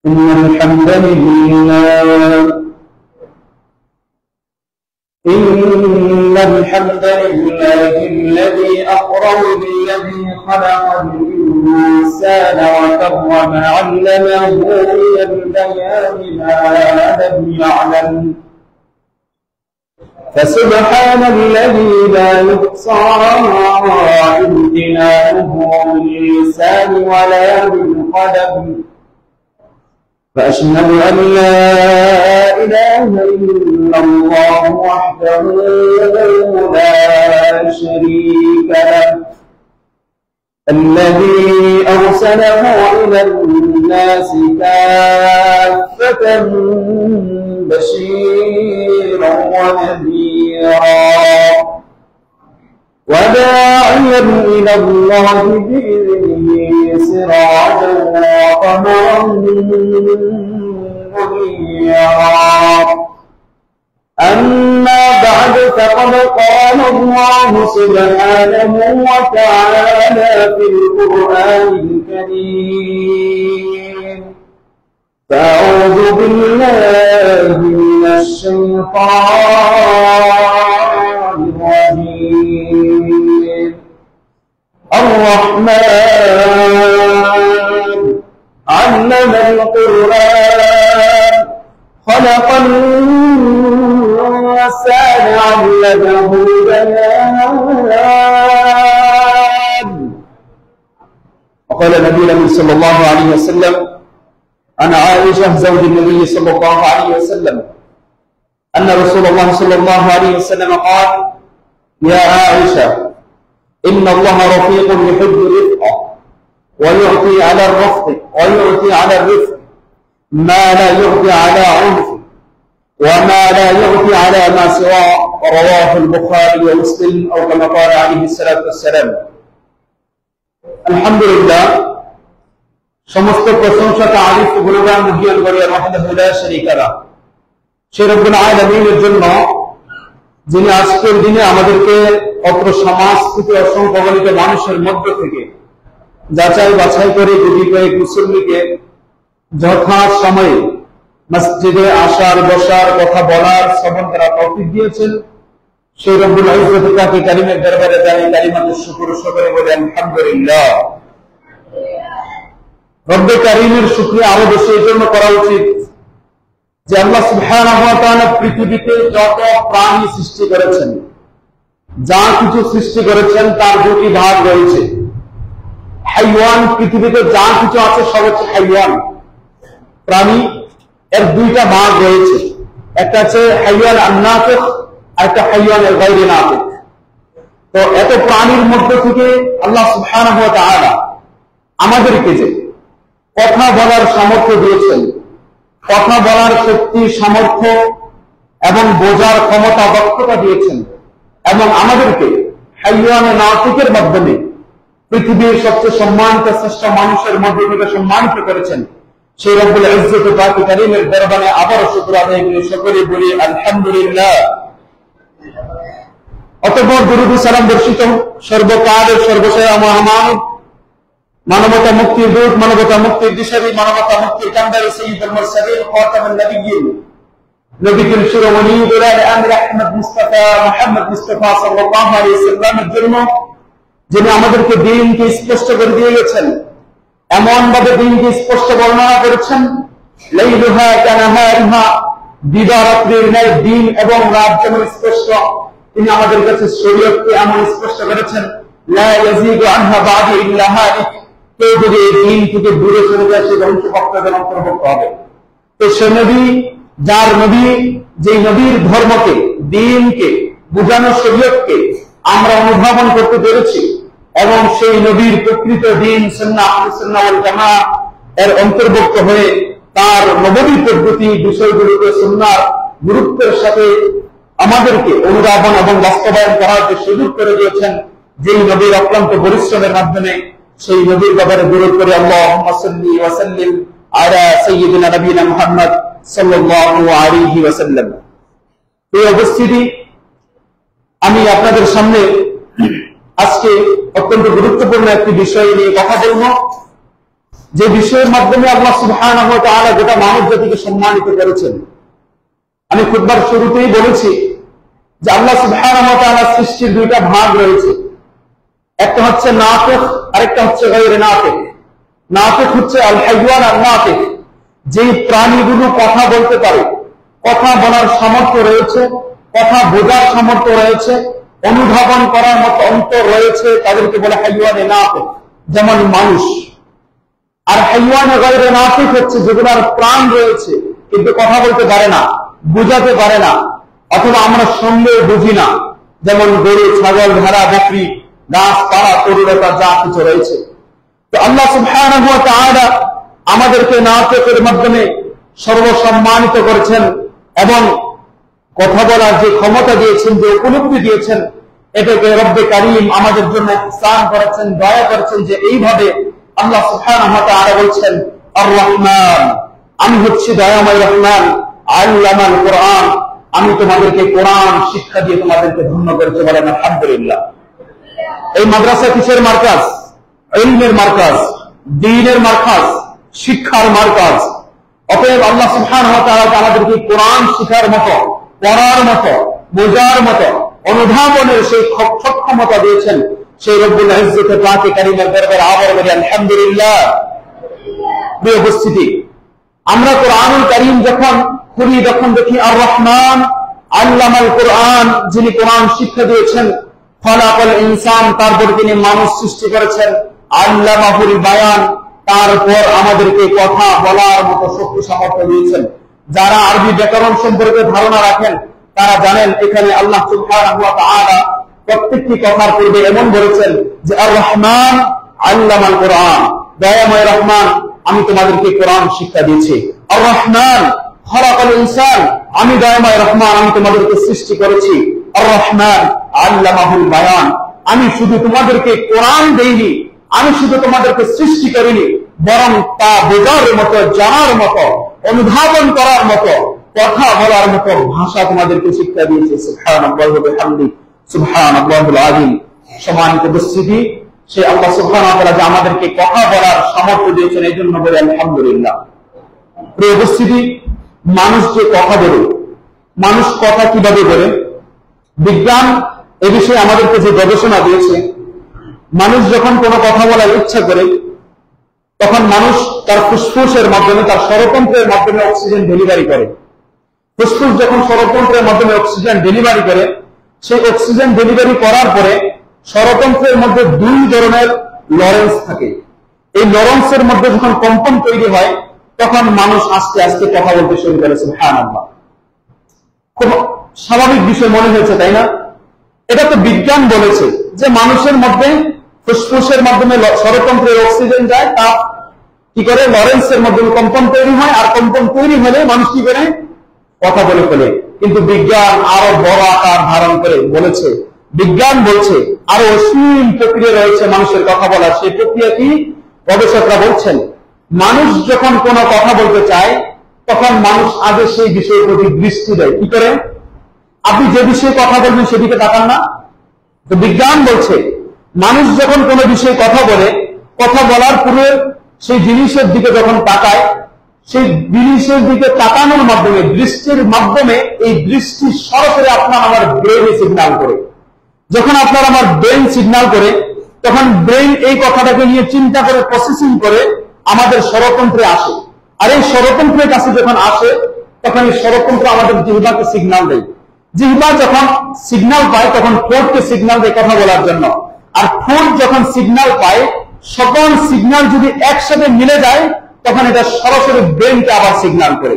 إن الحمد لله الذي أكرم بالذي خلق الإنسان وكرم علمه من البيان ما لم يعلم فسبحان الذي لا يحصى امتنانه باللسان ولا بالقلم فأشهد أن لا إله إلا الله وحده لا شريك له الذي أرسله إلى الناس كافة بشيرا ونذيرا وداعيا إلى الله بإذنه سراجا وقمرا منيرا أما بعد فقد قال الله سبحانه وتعالى في القرآن الكريم فأعوذ بالله من الشيطان الرجيم الرحمن علم القرآن خلق الإنسان علمه البيان وقال النبي صلى الله عليه وسلم عن عائشة زوج النبي صلى الله عليه وسلم أن رسول الله صلى الله عليه وسلم قال يا عائشة إن الله رفيق يحب الرفق ويعطي على الرفق ما لا يعطي على عنف وما لا يعطي على ما سواه رواه البخاري ومسلم أو كما قال عليه الصلاة والسلام الحمد لله সমস্ত প্রশংসা তারিফ গুণগান মহিয়ান করিয়া ওয়াহদাহু লা শারীকা লাহ সেই রব্বুল আলামিনের জন্য যিনি আজকের দিনে আমাদেরকে অত্র সমাজ থেকে অসংখ্য গণিত মানুষের মধ্য থেকে যাচাই বাছাই করে দুটি কয়েক মুসল্লিকে যথা সময়ে মসজিদে আসার বসার কথা বলার শ্রবণ করার তৌফিক দিয়েছেন সেই রব্বুল ইজ্জতুল্লাহি কারীমের দরবারে জানি কালিমাতুশ শুকর করে বলে আলহামদুলিল্লাহ। রব্বে কারীমের শুকরিয়া আরো বেশি এর জন্য করা উচিত যে আল্লাহ সুবহানাহু ওয়া তাআলা পৃথিবীতে যত প্রাণী সৃষ্টি করেছেন যা কিছু সৃষ্টি করেছেন তার দুটি ভাগ রয়েছে। হাইওয়ান, পৃথিবীতে যা কিছু আছে সব হচ্ছে হাইওয়ান প্রাণী, এর দুইটা ভাগ রয়েছে, একটা আছে হাইওয়ান আন-নাতিক আর একটা হাইওয়ান গায়রে নাতিক। তো এত প্রাণীর মধ্যে থেকে আল্লাহ সুবহানাহু ওয়া তাআলা আমাদেরকে যে কথা বলার সামর্থ্য দিয়েছেন, কথা বলার শক্তি সামর্থ্য এবং বোঝার ক্ষমতা দক্ষতা দিয়েছেন এবং আমাদেরকে হাইওয়ানে নাতিকের মাধ্যমে পৃথিবীর সবচেয়ে সম্মানিত শ্রেষ্ঠ মানুষের মধ্যে থেকে সম্মানিত করেছেন সেই রব্বুল ইজ্জতুল্লাহি কারীমের দরবারে আবারও শুকর আদায় করে সকলে বলি আলহামদুলিল্লাহ। অতঃপর দুরূদ ও সালাম বর্ষিত সর্বকালের সর্বশেষ মহামানব মানবতা মুক্তির দূত, মানবতা মুক্তির দিশারি, মানবতা মুক্তির কান্ডারি সাইয়্যিদুল মুরসালিন খাতামুন নবিয়্যিন নবীকুল শিরোমণি দুলাল আমির আহমদ মুহাম্মদ মুস্তাফা সাল্লাল্লাহু আলাইহি ওয়াসাল্লামের জন্য যিনি আমাদেরকে দ্বীনকে স্পষ্ট করে দিয়ে গেছেন, এমন ভাবে দ্বীনকে স্পষ্ট বর্ণনা করেছেন লাইলুহা কানাহারিহা, দিবারাত্রির ন্যায় দিন এবং রাত যেমন স্পষ্ট, তিনি আমাদের কাছে শরীয়তকে এমন স্পষ্ট করেছেন লা ইয়াজিগু আনহা বাদি ইল্লা হালিক, কেউ যদি এই দিন থেকে দূরে চলে যায় সে ধ্বংসপ্রাপ্তদের অন্তর্ভুক্ত হবে। তো সে নবী, যার নবী, যেই নবীর ধর্মকে, দিনকে, বুঝানো শরীয়তকে আমরা অনুধাবন করতে পেরেছি এবং সেই নবীর প্রকৃত দিন সুন্নাহ আহলে সুন্নাহ ওয়াল জামাআহ এর অন্তর্ভুক্ত হয়ে তার নববী পদ্ধতি বিষয়গুলোকে সুন্নাহর গুরুত্বের সাথে আমাদেরকে অনুধাবন এবং বাস্তবায়ন করার যে সুযোগ করে দিয়েছেন যেই নবীর অক্লান্ত পরিশ্রমের মাধ্যমে, সেই নবীর ব্যাপারে দরুদ করে আল্লাহুম্মা সাল্লি ওয়া সাল্লিম আলা সাইয়্যিদিনা নবিয়িনা মুহাম্মদ সাল্লাল্লাহু আলাইহি ওয়াসাল্লাম। এই উপস্থিতি, আমি আপনাদের সামনে আজকে অত্যন্ত গুরুত্বপূর্ণ একটি বিষয় নিয়ে কথা বলব। যে বিষয়ের মাধ্যমে আল্লাহ সুবহানাহু ওয়া তাআলা গোটা মানব জাতিকে সম্মানিত করেছেন। আমি খুতবার শুরুতেই বলেছি যে আল্লাহ সুবহানাহু ওয়া তাআলা সৃষ্টির দুইটা ভাগ রয়েছে, একটা হচ্ছে নাতিক, আরেকটা হচ্ছে গায়রে নাতিক। নাতিক হচ্ছে আল হাইওয়ান আর নাতিক, যেই প্রাণীগুলো কথা বলতে পারে, কথা বলার সামর্থ্য রয়েছে, কথা বোঝার সামর্থ্য রয়েছে, অনুধাবন করার মতো অন্তর রয়েছে, তাদেরকে বলে হাইওয়ানে নাতিক, যেমন মানুষ। আর হাইওয়ানে গায়রে নাতিক হচ্ছে যেগুলোর প্রাণ রয়েছে কিন্তু কথা বলতে পারে না, বুঝাতে পারে না, অথবা আমরা শুনলেও বুঝি না, যেমন গরু, ছাগল, ভেড়া, বকরি, গাছপালা, তরুলতা যা কিছু রয়েছে। তো আল্লাহ সুবহানাহু ওয়া তাআলা আমাদেরকে নাতিকের মাধ্যমে সর্বসম্মানিত করেছেন এবং কথা বলার যে ক্ষমতা দিয়েছেন, যে উপলব্ধি দিয়েছেন, এটাকে রব্বে কারীম আমাদের জন্য ইহসান করেছেন, দয়া করেছেন, যে এইভাবে আল্লাহ সুবহানাহু ওয়া তাআলা বলছেন আর রহমান, আমি হচ্ছি দয়াময় রহমান, আল্লামাল কোরআন, আমি তোমাদেরকে কোরআন শিক্ষা দিয়ে তোমাদেরকে ধন্য করেছি। বলেন আলহামদুলিল্লাহ। এই মাদ্রাসা কিসের মার্কাজ? ইলমের মার্কাজ, দ্বীনের মার্কাজ, শিক্ষার মার্কাজ। অতএব আল্লাহ সুবহানাহু ওয়া তাআলা আমাদেরকে কোরআন শিখার মতো, পড়ার মতো, বোঝার মতো, অনুধাবনের সেই সক্ষমতা দিয়েছেন। সেই রব্বুল ইজ্জতে পাকে কারীমের দরবারে আবার বলি আলহামদুলিল্লাহ। প্রিয় উপস্থিতি, আমরা কোরআনুল কারীম যখন খুলি, যখন দেখি আর রহমান আল্লামাল কোরআন, যিনি কোরআন শিক্ষা দিয়েছেন, খলাকাল ইনসান, তারপর তিনি মানুষ সৃষ্টি করেছেন, আল্লামাহুল বায়ান, তারপর আমাদেরকে কথা বলার মতো শক্তি সামর্থ্য দিয়েছেন। যারা আরবি ব্যাকরণ সম্পর্কে ধারণা রাখেন তারা জানেন এখানে আল্লাহ সুবহানাহু ওয়া তাআলা প্রত্যেকটি কথার পূর্বে এমন বলেছেন যে আর রহমান আল্লামাল কোরআন, দয়াময় রহমান, আমি তোমাদেরকে কোরআন শিক্ষা দিয়েছি। আর রহমান খলাকাল ইনসান, আমি দয়াময় রহমান, আমি তোমাদেরকে সৃষ্টি করেছি। আর রহমান আল্লামাহুল বায়ান, আমি শুধু তোমাদেরকে কোরআন দেইনি, আমি শুধু তোমাদেরকে সৃষ্টি করিনি, বরং তা বোঝার মতো, জানার মতো, অনুধাবন করার মতো, কথা বলার মতো ভাষা তোমাদেরকে শিক্ষা দিয়েছে। সুবহানাল্লাহি ওয়া বিহামদিহি, সুবহানাল্লাহুল আযীম। সম্মানিত উপস্থিতি, সেই আল্লাহ সুবহানাহু ওয়া তাআলা যে আমাদেরকে কথা বলার সামর্থ্য দিয়েছেন, এই জন্য বলি আলহামদুলিল্লাহ। প্রিয় উপস্থিতি, মানুষ যে কথা বলে, মানুষ কথা কিভাবে বলে, বিজ্ঞান এ বিষয়ে আমাদেরকে যে গবেষণা দিয়েছে, মানুষ যখন কোনো কথা বলার ইচ্ছা করে তখন মানুষ তার ফুসফুসের মাধ্যমে, তার স্বরতন্ত্রের মাধ্যমে অক্সিজেন ডেলিভারি করে। ফুসফুস যখন স্বরতন্ত্রের মাধ্যমে অক্সিজেন ডেলিভারি করে, সেই অক্সিজেন ডেলিভারি করার পরে স্বরতন্ত্রের মধ্যে দুই ধরনের লরেন্স থাকে। এই লরেন্সের মধ্যে যখন কম্পন তৈরি হয় তখন মানুষ আস্তে আস্তে কথা বলতে শুরু করে। সুবহানাল্লাহ। খুব স্বাভাবিক বিষয় মনে হয়েছে, তাই না? এটা তো বিজ্ঞান বলেছে যে মানুষের মধ্যে ফুসফুসের মাধ্যমে স্বরতন্ত্রের অক্সিজেন যায়, তা কি করে লরেন্সের মাধ্যমে কম্পন তৈরি হয়, আর কম্পন তৈরি হলে মানুষ কি করে কথা বলে ফেলে। কিন্তু বিজ্ঞান আরো বড় আকার ধারণ করে বলেছে, বিজ্ঞান বলছে আরো অসীম প্রক্রিয়া রয়েছে মানুষের কথা বলার। সেই প্রক্রিয়া কি? গবেষকরা বলছেন মানুষ যখন কোনো কথা বলতে চায় তখন মানুষ আগে সেই বিষয়ের প্রতি দৃষ্টি দেয়। কি করে? আপনি যে বিষয়ে কথা বলবেন সেদিকে তাকান না? তো বিজ্ঞান বলছে মানুষ যখন কোনো বিষয়ে কথা বলে, কথা বলার পূর্বে সেই জিনিসের দিকে যখন তাকায়, সেই জিনিসের দিকে তাকানোর মাধ্যমে, দৃষ্টির মাধ্যমে, এই দৃষ্টি সরাসরি আপনার আমার ব্রেইনে সিগন্যাল করে। যখন আপনার আমার ব্রেইন সিগন্যাল করে, তখন ব্রেইন এই কথাটাকে নিয়ে চিন্তা করে, প্রসেসিং করে আমাদের স্বরতন্ত্রে আসে। আর এই স্বরতন্ত্রের কাছে যখন আসে তখন এই স্বরতন্ত্র আমাদের জিহ্বাকে সিগন্যাল দেয়। জিহ্বা যখন সিগন্যাল পায় তখন ঠোঁটকে সিগন্যাল দেয় কথা বলার জন্য। আর ঠোঁট যখন সিগন্যাল পায়, সকল সিগন্যাল যদি একসাথে মিলে যায় তখন এটা সরাসরি ব্রেইনকে আবার সিগন্যাল করে।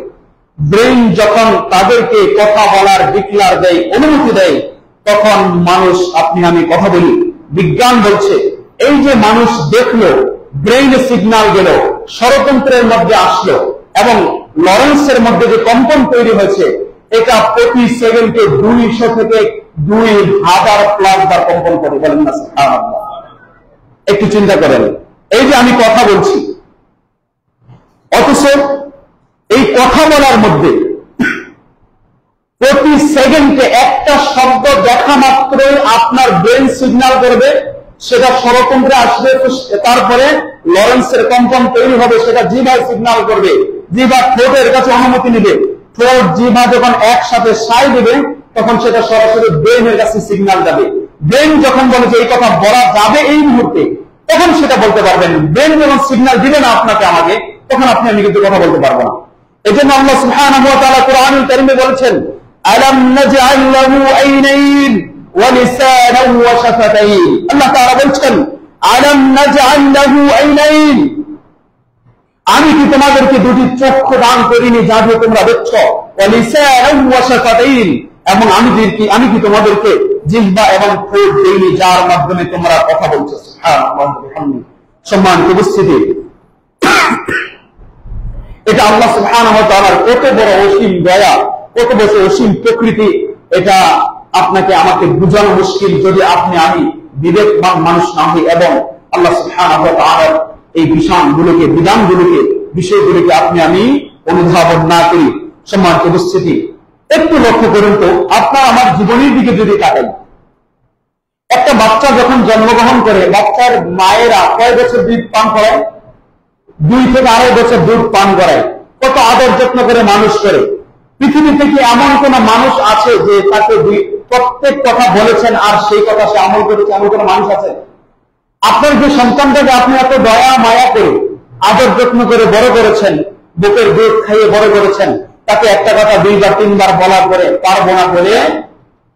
ব্রেইন যখন তাদেরকে কথা বলার ডিক্লার দেয়, অনুমতি দেয়, তখন মানুষ, আপনি আমি কথা বলি। বিজ্ঞান বলছে এই যে মানুষ দেখলো, ব্রেইনে সিগন্যাল গেল, স্বরতন্ত্রের মধ্যে আসলো এবং লরেন্সের মধ্যে যে কম্পন তৈরি হয়েছে, এটা প্রতি সেকেন্ডে 200 থেকে 2000 প্লাস বার কম্পন করে। বলেন না সুবহানাল্লাহ। একটু চিন্তা করেন, এই যে আমি কথা বলছি, অথচ এই কথা বলার মধ্যে প্রতি সেকেন্ডে একটা শব্দ দেখা মাত্রই আপনার ব্রেন সিগন্যাল করবে, সেটা স্বরতন্ত্রে আসবে, তারপরে লরেন্সের কম্পন তৈরি হবে, সেটা জিহ্বায় সিগন্যাল করবে, জিহ্বা ঠোঁটের কাছে অনুমতি নেবে, ঠোঁট জিহ্বা যখন একসাথে সাই দেবে তখন সেটা সরাসরি ব্রেনের কাছে সিগন্যাল যাবে। ব্রেন যখন বলে যে এই কথা বলা যাবে এই মুহূর্তে, তখন সেটা বলতে পারবেন। ব্রেন যখন সিগন্যাল দিবে না আপনাকে আমাকে, তখন আপনি আমি কিন্তু কথা বলতে পারবো না। এই জন্য আল্লাহ সুবহানাহু ওয়া তাআলা কুরআনুল কারীমে বলেছেন, আলাম নাজআল লাহু আইনাইন ওয়া লিসানান ওয়া শাফাতাইন। আল্লাহ তাআলা বলছেন, আলাম নাজআল লাহু আইনাইন, আমি কি তোমাদেরকে দুটি চক্ষু দান করিনি যা দিয়ে তোমরা দেখছো, ওয়া লিসানান ওয়া শাফাতাইন, এবং আমি কি তোমাদেরকে জিহ্বা এবং ঠোঁট দেইনি যার মাধ্যমে তোমরা কথা বলছো। সুবহানাল্লাহ ওয়া বিহামদিহি। সম্মানিত উপস্থিতি, এটা আল্লাহ সুবহানাহু ওয়া তাআলার কত বড় অসীম দয়া, কত বড় অসীম প্রকৃতি, এটা আপনাকে আমাকে বোঝানো মুশকিল যদি আপনি আমি বিবেকবান মানুষ না হই এবং আল্লাহ সুবহানাহু ওয়া তাআলার এই বিধানগুলোকে বিষয়গুলোকে আপনি আমি অনুধাবন না করি। সম্মানিত উপস্থিতি, একটু লক্ষ্য করুন তো, আপনার আমার জীবনের দিকে যদি তাকাই, একটা বাচ্চা যখন জন্মগ্রহণ করে, বাচ্চার মায়েরা কয় বছর দুধ পান করায়? 2 থেকে 2.5 বছর দুধ পান করায়। কত আদর যত্ন করে মানুষ করে। পৃথিবীতে কি এমন কোন মানুষ আছে যে তাকে প্রত্যেক কথা বলেছেন আর সেই কথা সে আমল করেছে, এমন কোন মানুষ আছে? আপনার যে সন্তানটাকে আপনি এত দয়া মায়া করে আদর যত্ন করে বড় করেছেন, বুকের দুধ খাইয়ে বড় করেছেন, তাকে একটা কথা 2 বা 3 বার বলার পরে পারবো না বলে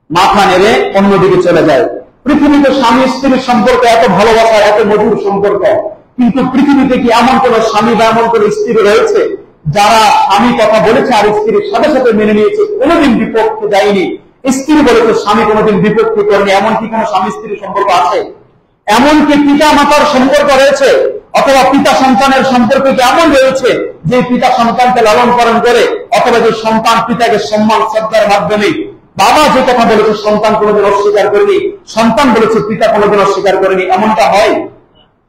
মাথা নেড়ে অন্যদিকে চলে যায়। পৃথিবীতে স্বামী স্ত্রীর সম্পর্ক এত ভালোবাসা, এত মধুর সম্পর্ক, কিন্তু পৃথিবীতে কি এমন কোন স্বামী বা এমন কোন স্ত্রী রয়েছে যারা স্বামী কথা বলেছে আর স্ত্রীর সাথে সাথে মেনে নিয়েছে, কোনোদিন বিপক্ষে যায়নি? স্ত্রী বলেছে, স্বামী কোনোদিন বিপক্ষে করেনি। এমন কি কোন স্বামী স্ত্রীর সম্পর্ক আছে? এমনকি পিতা মাতার সম্পর্ক রয়েছে, অথবা পিতা সন্তানের সম্পর্ক এমন রয়েছে যে পিতা সন্তানকে লালন পালন করে, অথবা যে সন্তান পিতাকে সম্মান শ্রদ্ধার মাধ্যমে, বাবা যে কথা বলেছে সন্তান কোনোদিন অস্বীকার করেনি, সন্তান বলেছে পিতা কোনোদিন অস্বীকার করেনি। এমনটা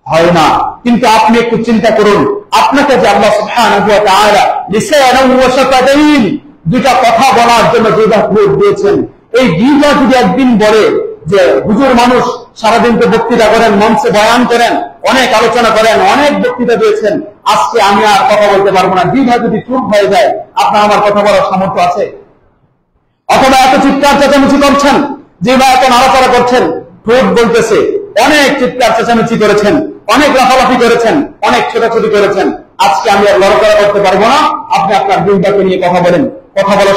হয় না। কিন্তু আপনি একটু চিন্তা করুন, আপনাকে যে আল্লাহ সুবহানাহু ওয়া তাআলা লিসানান ওয়া শাফাতাইন, দুটা কথা বলার জন্য জিহ্বা দিয়েছেন, এই জিহ্বা যদি একদিন বলে যে হুজুর মানুষ সারাদিন তো বক্তৃতা করেন, মঞ্চে বয়ান করেন, অনেক আলোচনা করেন, অনেক বক্তৃতা দিয়েছেন, আজকে আমি আর কথা বলতে পারবো না, জিহ্বা যদি চুপ হয়ে যায়, আপনার আমার কথা বলার সামর্থ্য আছে? অথবা এত চিৎকার চেঁচামেচি করছেন, জিহ্বা এত নাড়াচাড়া করছেন, ঠোঁট বলতেছে, অনেক চিৎকার চেঁচামেচি করেছেন, অনেক লাফালাফি করেছেন, অনেক ছোটাছুটি করেছেন, আজকে আমি আর লড়াচড়া করতে পারবো না, আপনি আপনার জিহ্বাকে নিয়ে কথা বলেন। কথা বলা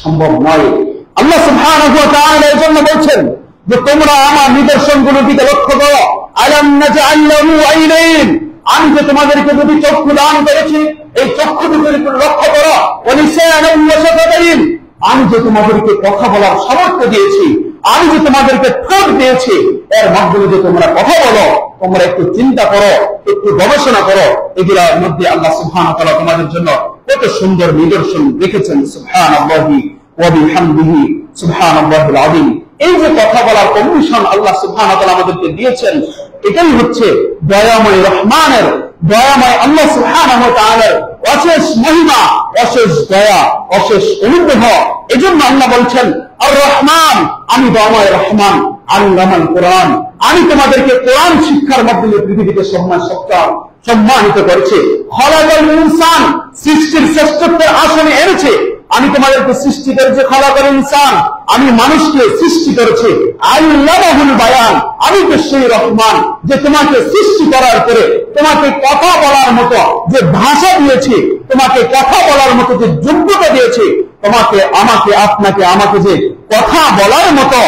সম্ভব নয়। আল্লাহ সুবহানাহু ওয়া তাআলা এর জন্য বলছেন যে তোমরা আমার নিদর্শনগুলোর দিকে লক্ষ্য করো। আলাম নাজআল লাহু আইনাইন, আমি যে তোমাদেরকে দুটি চক্ষু দান করেছি, এই চক্ষু দুটির উপর লক্ষ্য করো। ওয়া লিসানান ওয়া শাফাতাইন, আমি যে তোমাদেরকে কথা বলার সামর্থ্য দিয়েছি, আমি যে তোমাদেরকে ঠোঁট দিয়েছি, এর মাধ্যমে যে তোমরা কথা বলো, তোমরা একটু চিন্তা করো, একটু গবেষণা করো, এগুলোর মধ্যে আল্লাহ সুবহানাহু ওয়া তাআলা তোমাদের জন্য কত সুন্দর নিদর্শন রেখেছেন। সুবহানাল্লাহি ওয়া বিহামদিহি, সুবহানাল্লাহিল আযীম। এই যে কথা বলার কমিশন আল্লাহ সুবহানাহু ওয়া তাআলা আমাদেরকে দিয়েছেন, এটাই হচ্ছে দয়াময় রহমানের, দয়াময় আল্লাহ সুবহানাহু ওয়া তাআলার অশেষ মহিমা, অশেষ দয়া, অশেষ অনুগ্রহ। এজন্য আল্লাহ বলছেন, আর রহমান, আমি দয়াময় রহমান, আল্লামাল কোরআন, আমি তোমাদেরকে কোরআন শিক্ষার মাধ্যমে পৃথিবীতে সম্মানিত করেছে। খলাকাল ইনসান, সৃষ্টির শ্রেষ্ঠত্বের আসনে এনেছে। আমি তোমাদেরকে সৃষ্টি করেছি খলাকাল ইনসান, আমি মানুষকে সৃষ্টি করেছি। আল্লামাহুল বায়ান, আমি তো সেই রহমান যে তোমাকে সৃষ্টি করার পরে তোমাকে কথা বলার মতো যে ভাষা দিয়েছি, তোমাকে কথা বলার মতো যে যোগ্যতা দিয়েছি, তোমাকে আমাকে যে কথা বলার মতো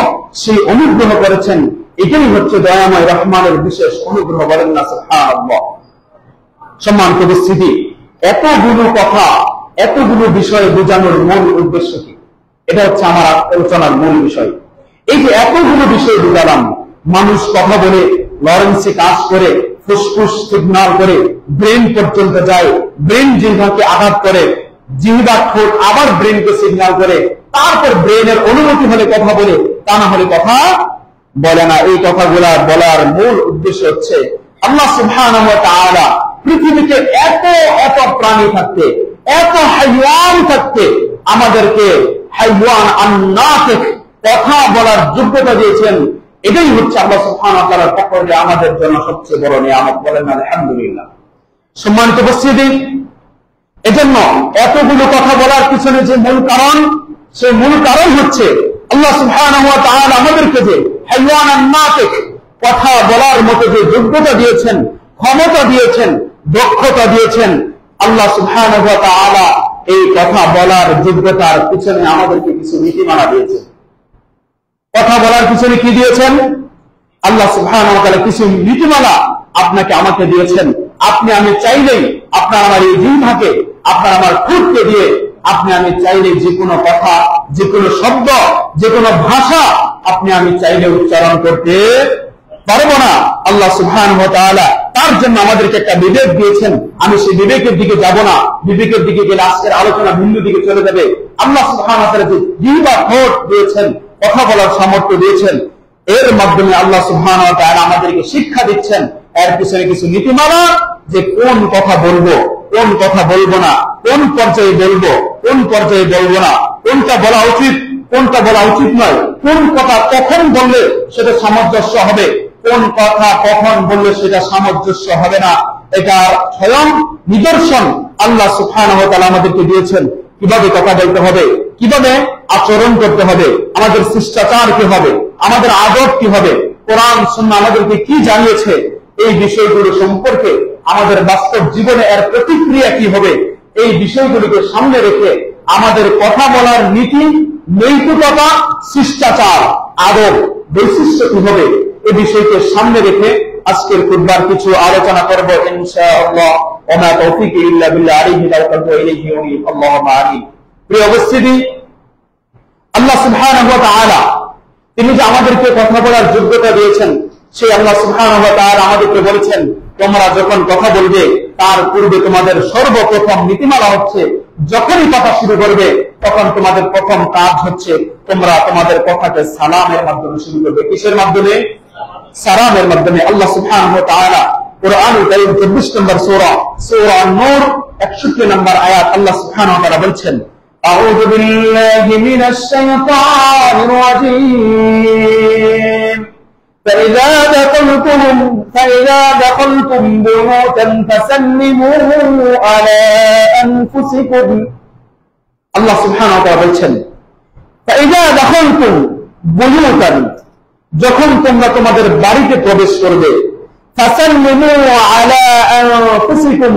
সেই অনুগ্রহ করেছেন। এটাই হচ্ছে দয়াময় রহমানের বিশেষ অনুগ্রহ, বলেন না সুবহানাল্লাহ। সম্মানিত উপস্থিতি, এতগুলো কথা, এতগুলো বিষয় বোঝানোর মূল উদ্দেশ্য কি? এটা হচ্ছে আমার আলোচনার মূল বিষয়। এই যে এতগুলো বিষয় বোঝালাম, মানুষ কথা বলে, লরেন্সে কাজ করে, ফুসফুস সিগন্যাল করে, ব্রেন পর্যন্ত যায়, ব্রেন জিহ্বাকে আঘাত করে, জিহ্বা ঠোঁট আবার ব্রেনকে সিগন্যাল করে, তারপর ব্রেনের অনুমতি হলে কথা বলে, তা না হলে কথা বলে না। এই কথাগুলা বলার মূল উদ্দেশ্য হচ্ছে আল্লাহ সুবহানাহু ওয়া তাআলা পৃথিবীতে এত প্রাণী থাকতে, এত হাইওয়ান থাকতে আমাদেরকে হাইওয়ান আন-নাতিক, কথা বলার যোগ্যতা দিয়েছেন। এটাই হচ্ছে আল্লাহ সুবহানাহু ওয়া তাআলার পক্ষ থেকে আমাদের জন্য সবচেয়ে বড় নিয়ামত। বলেন আলহামদুলিল্লাহ। সম্মানিত উপস্থিতি, এজন্য এতগুলো কথা বলার পিছনে যে মূল কারণ, সেই মূল কারণ হচ্ছে আল্লাহ সুবহানাহু ওয়া তাআলা আমাদেরকে যে হাইওয়ানান নাতিক, কথা বলার মতো যে যোগ্যতা দিয়েছেন, ক্ষমতা দিয়েছেন, দক্ষতা দিয়েছেন, আল্লাহ সুবহানাহু ওয়া তাআলা এই কথা বলার যোগ্যতার পিছনে আমাদেরকে কিছু নীতিমালা দিয়েছেন। কথা বলার পিছনে কি দিয়েছেন? আল্লাহ সুবহানাহু ওয়া তাআলা কিছু নীতিমালা আপনাকে আমাকে দিয়েছেন। আপনি আমি চাইলেই আপনার আমার এই জিহ্বাকে, আপনার আমার ঠোঁটকে দিয়ে আপনি আমি চাইলেই যে কোনো কথা, যে কোনো শব্দ, যে কোনো ভাষা আপনি আমি চাইলে উচ্চারণ করতে পারবো না। আল্লাহ সুবহানাহু ওয়া তাআলা তার জন্য আমাদেরকে একটা বিবেক দিয়েছেন। আমি সেই বিবেকের দিকে যাব না, বিবেকের দিকে গেলে আজকের আলোচনা ভিন্ন দিকে চলে যাবে। আল্লাহ সুবহানাহু ওয়া তাআলা যে জিহ্বা, ঠোঁট দিয়েছেন, কথা বলার সামর্থ্য দিয়েছেন, এর মাধ্যমে আল্লাহ সুবহানাহু ওয়া তাআলা আমাদেরকে শিক্ষা দিচ্ছেন। এর পিছনে কিছু নীতিমালা, যে কোন কথা বলবো, কোন কথা বলবো না, কোন পর্যায়ে বলবো, কোন পর্যায়ে বলবো না, কোনটা বলা উচিত, কোনটা বলা উচিত নয়, কোন কথা কখন বললে সেটা সামঞ্জস্য হবে, কোন কথা কখন বললে সেটা সামঞ্জস্য হবে না, এটা স্বয়ং নিদর্শন আল্লাহ সুবহানাহু ওয়া তাআলা আমাদেরকে দিয়েছেন। কিভাবে কথা বলতে হবে, কিভাবে আচরণ করতে হবে, আমাদের শিষ্টাচার কি হবে, আমাদের আদব কি হবে, কোরআন সুন্নাহ আমাদেরকে কি জানিয়েছে, এই বিষয়গুলো সম্পর্কে আমাদের বাস্তব জীবনে এর প্রতিক্রিয়া কি হবে, এই বিষয়গুলোকে সামনে রেখে আমাদের কথা বলার নীতি, নৈতিকতা, শিষ্টাচার, আদব, বৈশিষ্ট্য কি হবে, এই বিষয়কে সামনে রেখে আজকের খুতবার কিছু আলোচনা করব ইনশাআল্লাহ। ওয়া মা তাওফীকি ইল্লা বিল্লাহ, আলাইহি তাওয়াক্কালতু ওয়া ইলাইহি উনীব। আল্লাহুম্মা আমিন। প্রিয় উপস্থিতি, আল্লাহ সুবহানাহু ওয়া তাআলা তিনি যে আমাদেরকে কথা বলার যোগ্যতা দিয়েছেন, সেই আল্লাহ সুবহানাহু ওয়া তাআলা আমাদেরকে বলেছেন, তোমরা যখন কথা বলবে তার পূর্বে তোমাদের সর্বপ্রথম নীতিমালা হচ্ছে, যখনই কথা শুরু করবে তখন তোমাদের প্রথম কাজ হচ্ছে তোমরা তোমাদের কথাকে সালামের মাধ্যমে শুরু করবে। কিসের মাধ্যমে? সালামের মাধ্যমে। আল্লাহ সুবহানাহু ওয়া তাআলা কুরআনুল কারীম 24 নম্বর সূরা, সূরা নূর 61 নম্বর আয়াত আল্লাহ সুবহানাহু ওয়া তাআলা বলছেন, আউযু বিল্লাহি মিনাশ শাইতানির রাজীম فإذا دخلتم بيوتا فسلموا على أنفسكم। আল্লাহ সুবহানাহু ওয়া তাআলা বলছেন, فإذا دخلتم بيوتا, যখন তোমরা তোমাদের বাড়িতে প্রবেশ করবে, فسلموا على أنفسكم,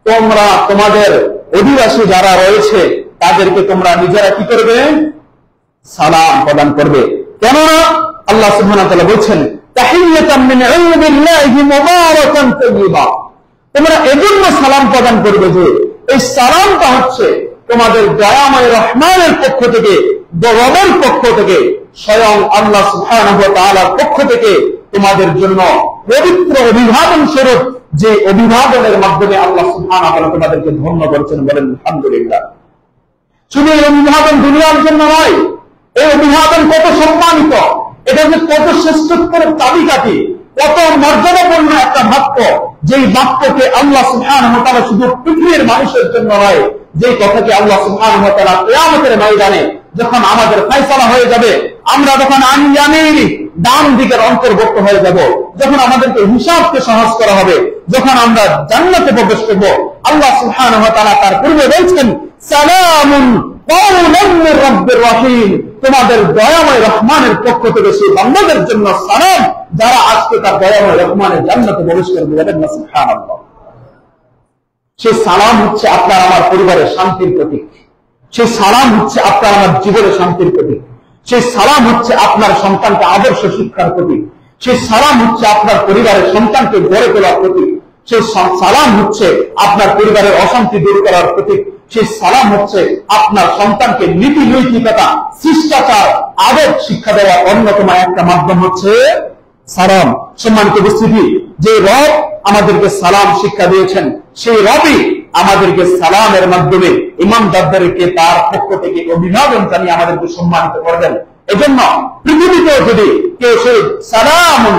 তোমরা তোমাদের অধিবাসী যারা রয়েছে তাদেরকে তোমরা নিজেরা কি করবে? সালাম প্রদান করবে। কেননা আল্লাহ সুবহানাহু ওয়া তাআলা বলছেন, তাহিয়াতাম মিন ইনদিল্লাহি মুবারাকান তাইয়্যিবা, তোমরা এজন্য সালাম প্রদান করবে যে এই সালামটা হচ্ছে তোমাদের দয়াময় রহমানের পক্ষ থেকে, রবের পক্ষ থেকে, স্বয়ং আল্লাহ সুবহানাহু ওয়া তাআলার পক্ষ থেকে তোমাদের জন্য পবিত্র অভিবাদন স্বরূপ, যে অভিবাদনের মাধ্যমে আল্লাহ সুবহানাহু ওয়া তাআলা তোমাদেরকে ধন্য করেছেন। বলেন আলহামদুলিল্লাহ। শুধু এই অভিবাদন দুনিয়ার জন্য নয়, এই অভিবাদন কত সম্মানিত, এটা যে কত শ্রেষ্ঠত্বের চাবিকাঠি, কত মর্যাদাপূর্ণ একটা বাক্য, যেই বাক্যকে আল্লাহ সুবহানাহু ওয়া তাআলা শুধু পৃথিবীর মানুষের জন্য নয়, যেই কথাকে আল্লাহ সুবহানাহু ওয়া তাআলা কিয়ামতের ময়দানে যখন আমাদের ফয়সালা হয়ে যাবে, আমরা যখন আন-ইয়ামিনি, ডান দিকের অন্তর্ভুক্ত হয়ে যাব, যখন আমাদেরকে হিসাবকে সহজ করা হবে, যখন আমরা জান্নাতে প্রবেশ করব, আল্লাহ সুবহানাহু ওয়া তাআলা তার পূর্বে বলছেন, সালামুন কাওলান মির রাব্বির রহিম, তোমাদের দয়াময় রহমানের পক্ষ থেকে সেই বান্দাদের জন্য সালাম, যারা আজকে তার দয়াময় রহমানের জান্নাতে প্রবেশ করবে। বলেন না সুবহানাল্লাহ। সেই সালাম হচ্ছে আপনার আমার পরিবারের শান্তির প্রতীক, সেই সালাম হচ্ছে আপনার আমার জীবনের শান্তির প্রতীক, সেই সালাম হচ্ছে আপনার সন্তানকে আদর্শ শিক্ষার প্রতীক, সেই সালাম হচ্ছে আপনার পরিবারের সন্তানকে গড়ে তোলার প্রতীক, সেই সালাম হচ্ছে আপনার পরিবারের অশান্তি দূর করার প্রতীক, সেই সালাম হচ্ছে আপনার সন্তানকে নীতি নৈতিকতা, শিষ্টাচার, আদব শিক্ষা দেওয়ার অন্যতম একটা মাধ্যম হচ্ছে সালাম। সম্মানিত উপস্থিতি, যে রব আমাদেরকে সালাম শিক্ষা দিয়েছেন, সেই রবই আমাদেরকে সালামের মাধ্যমে ইমানদারদেরকে তার পক্ষ থেকে অভিবাদন জানিয়ে আমাদেরকে সম্মানিত করবেন। এজন্য পৃথিবীতেও যদি কেউ সেই সালামুন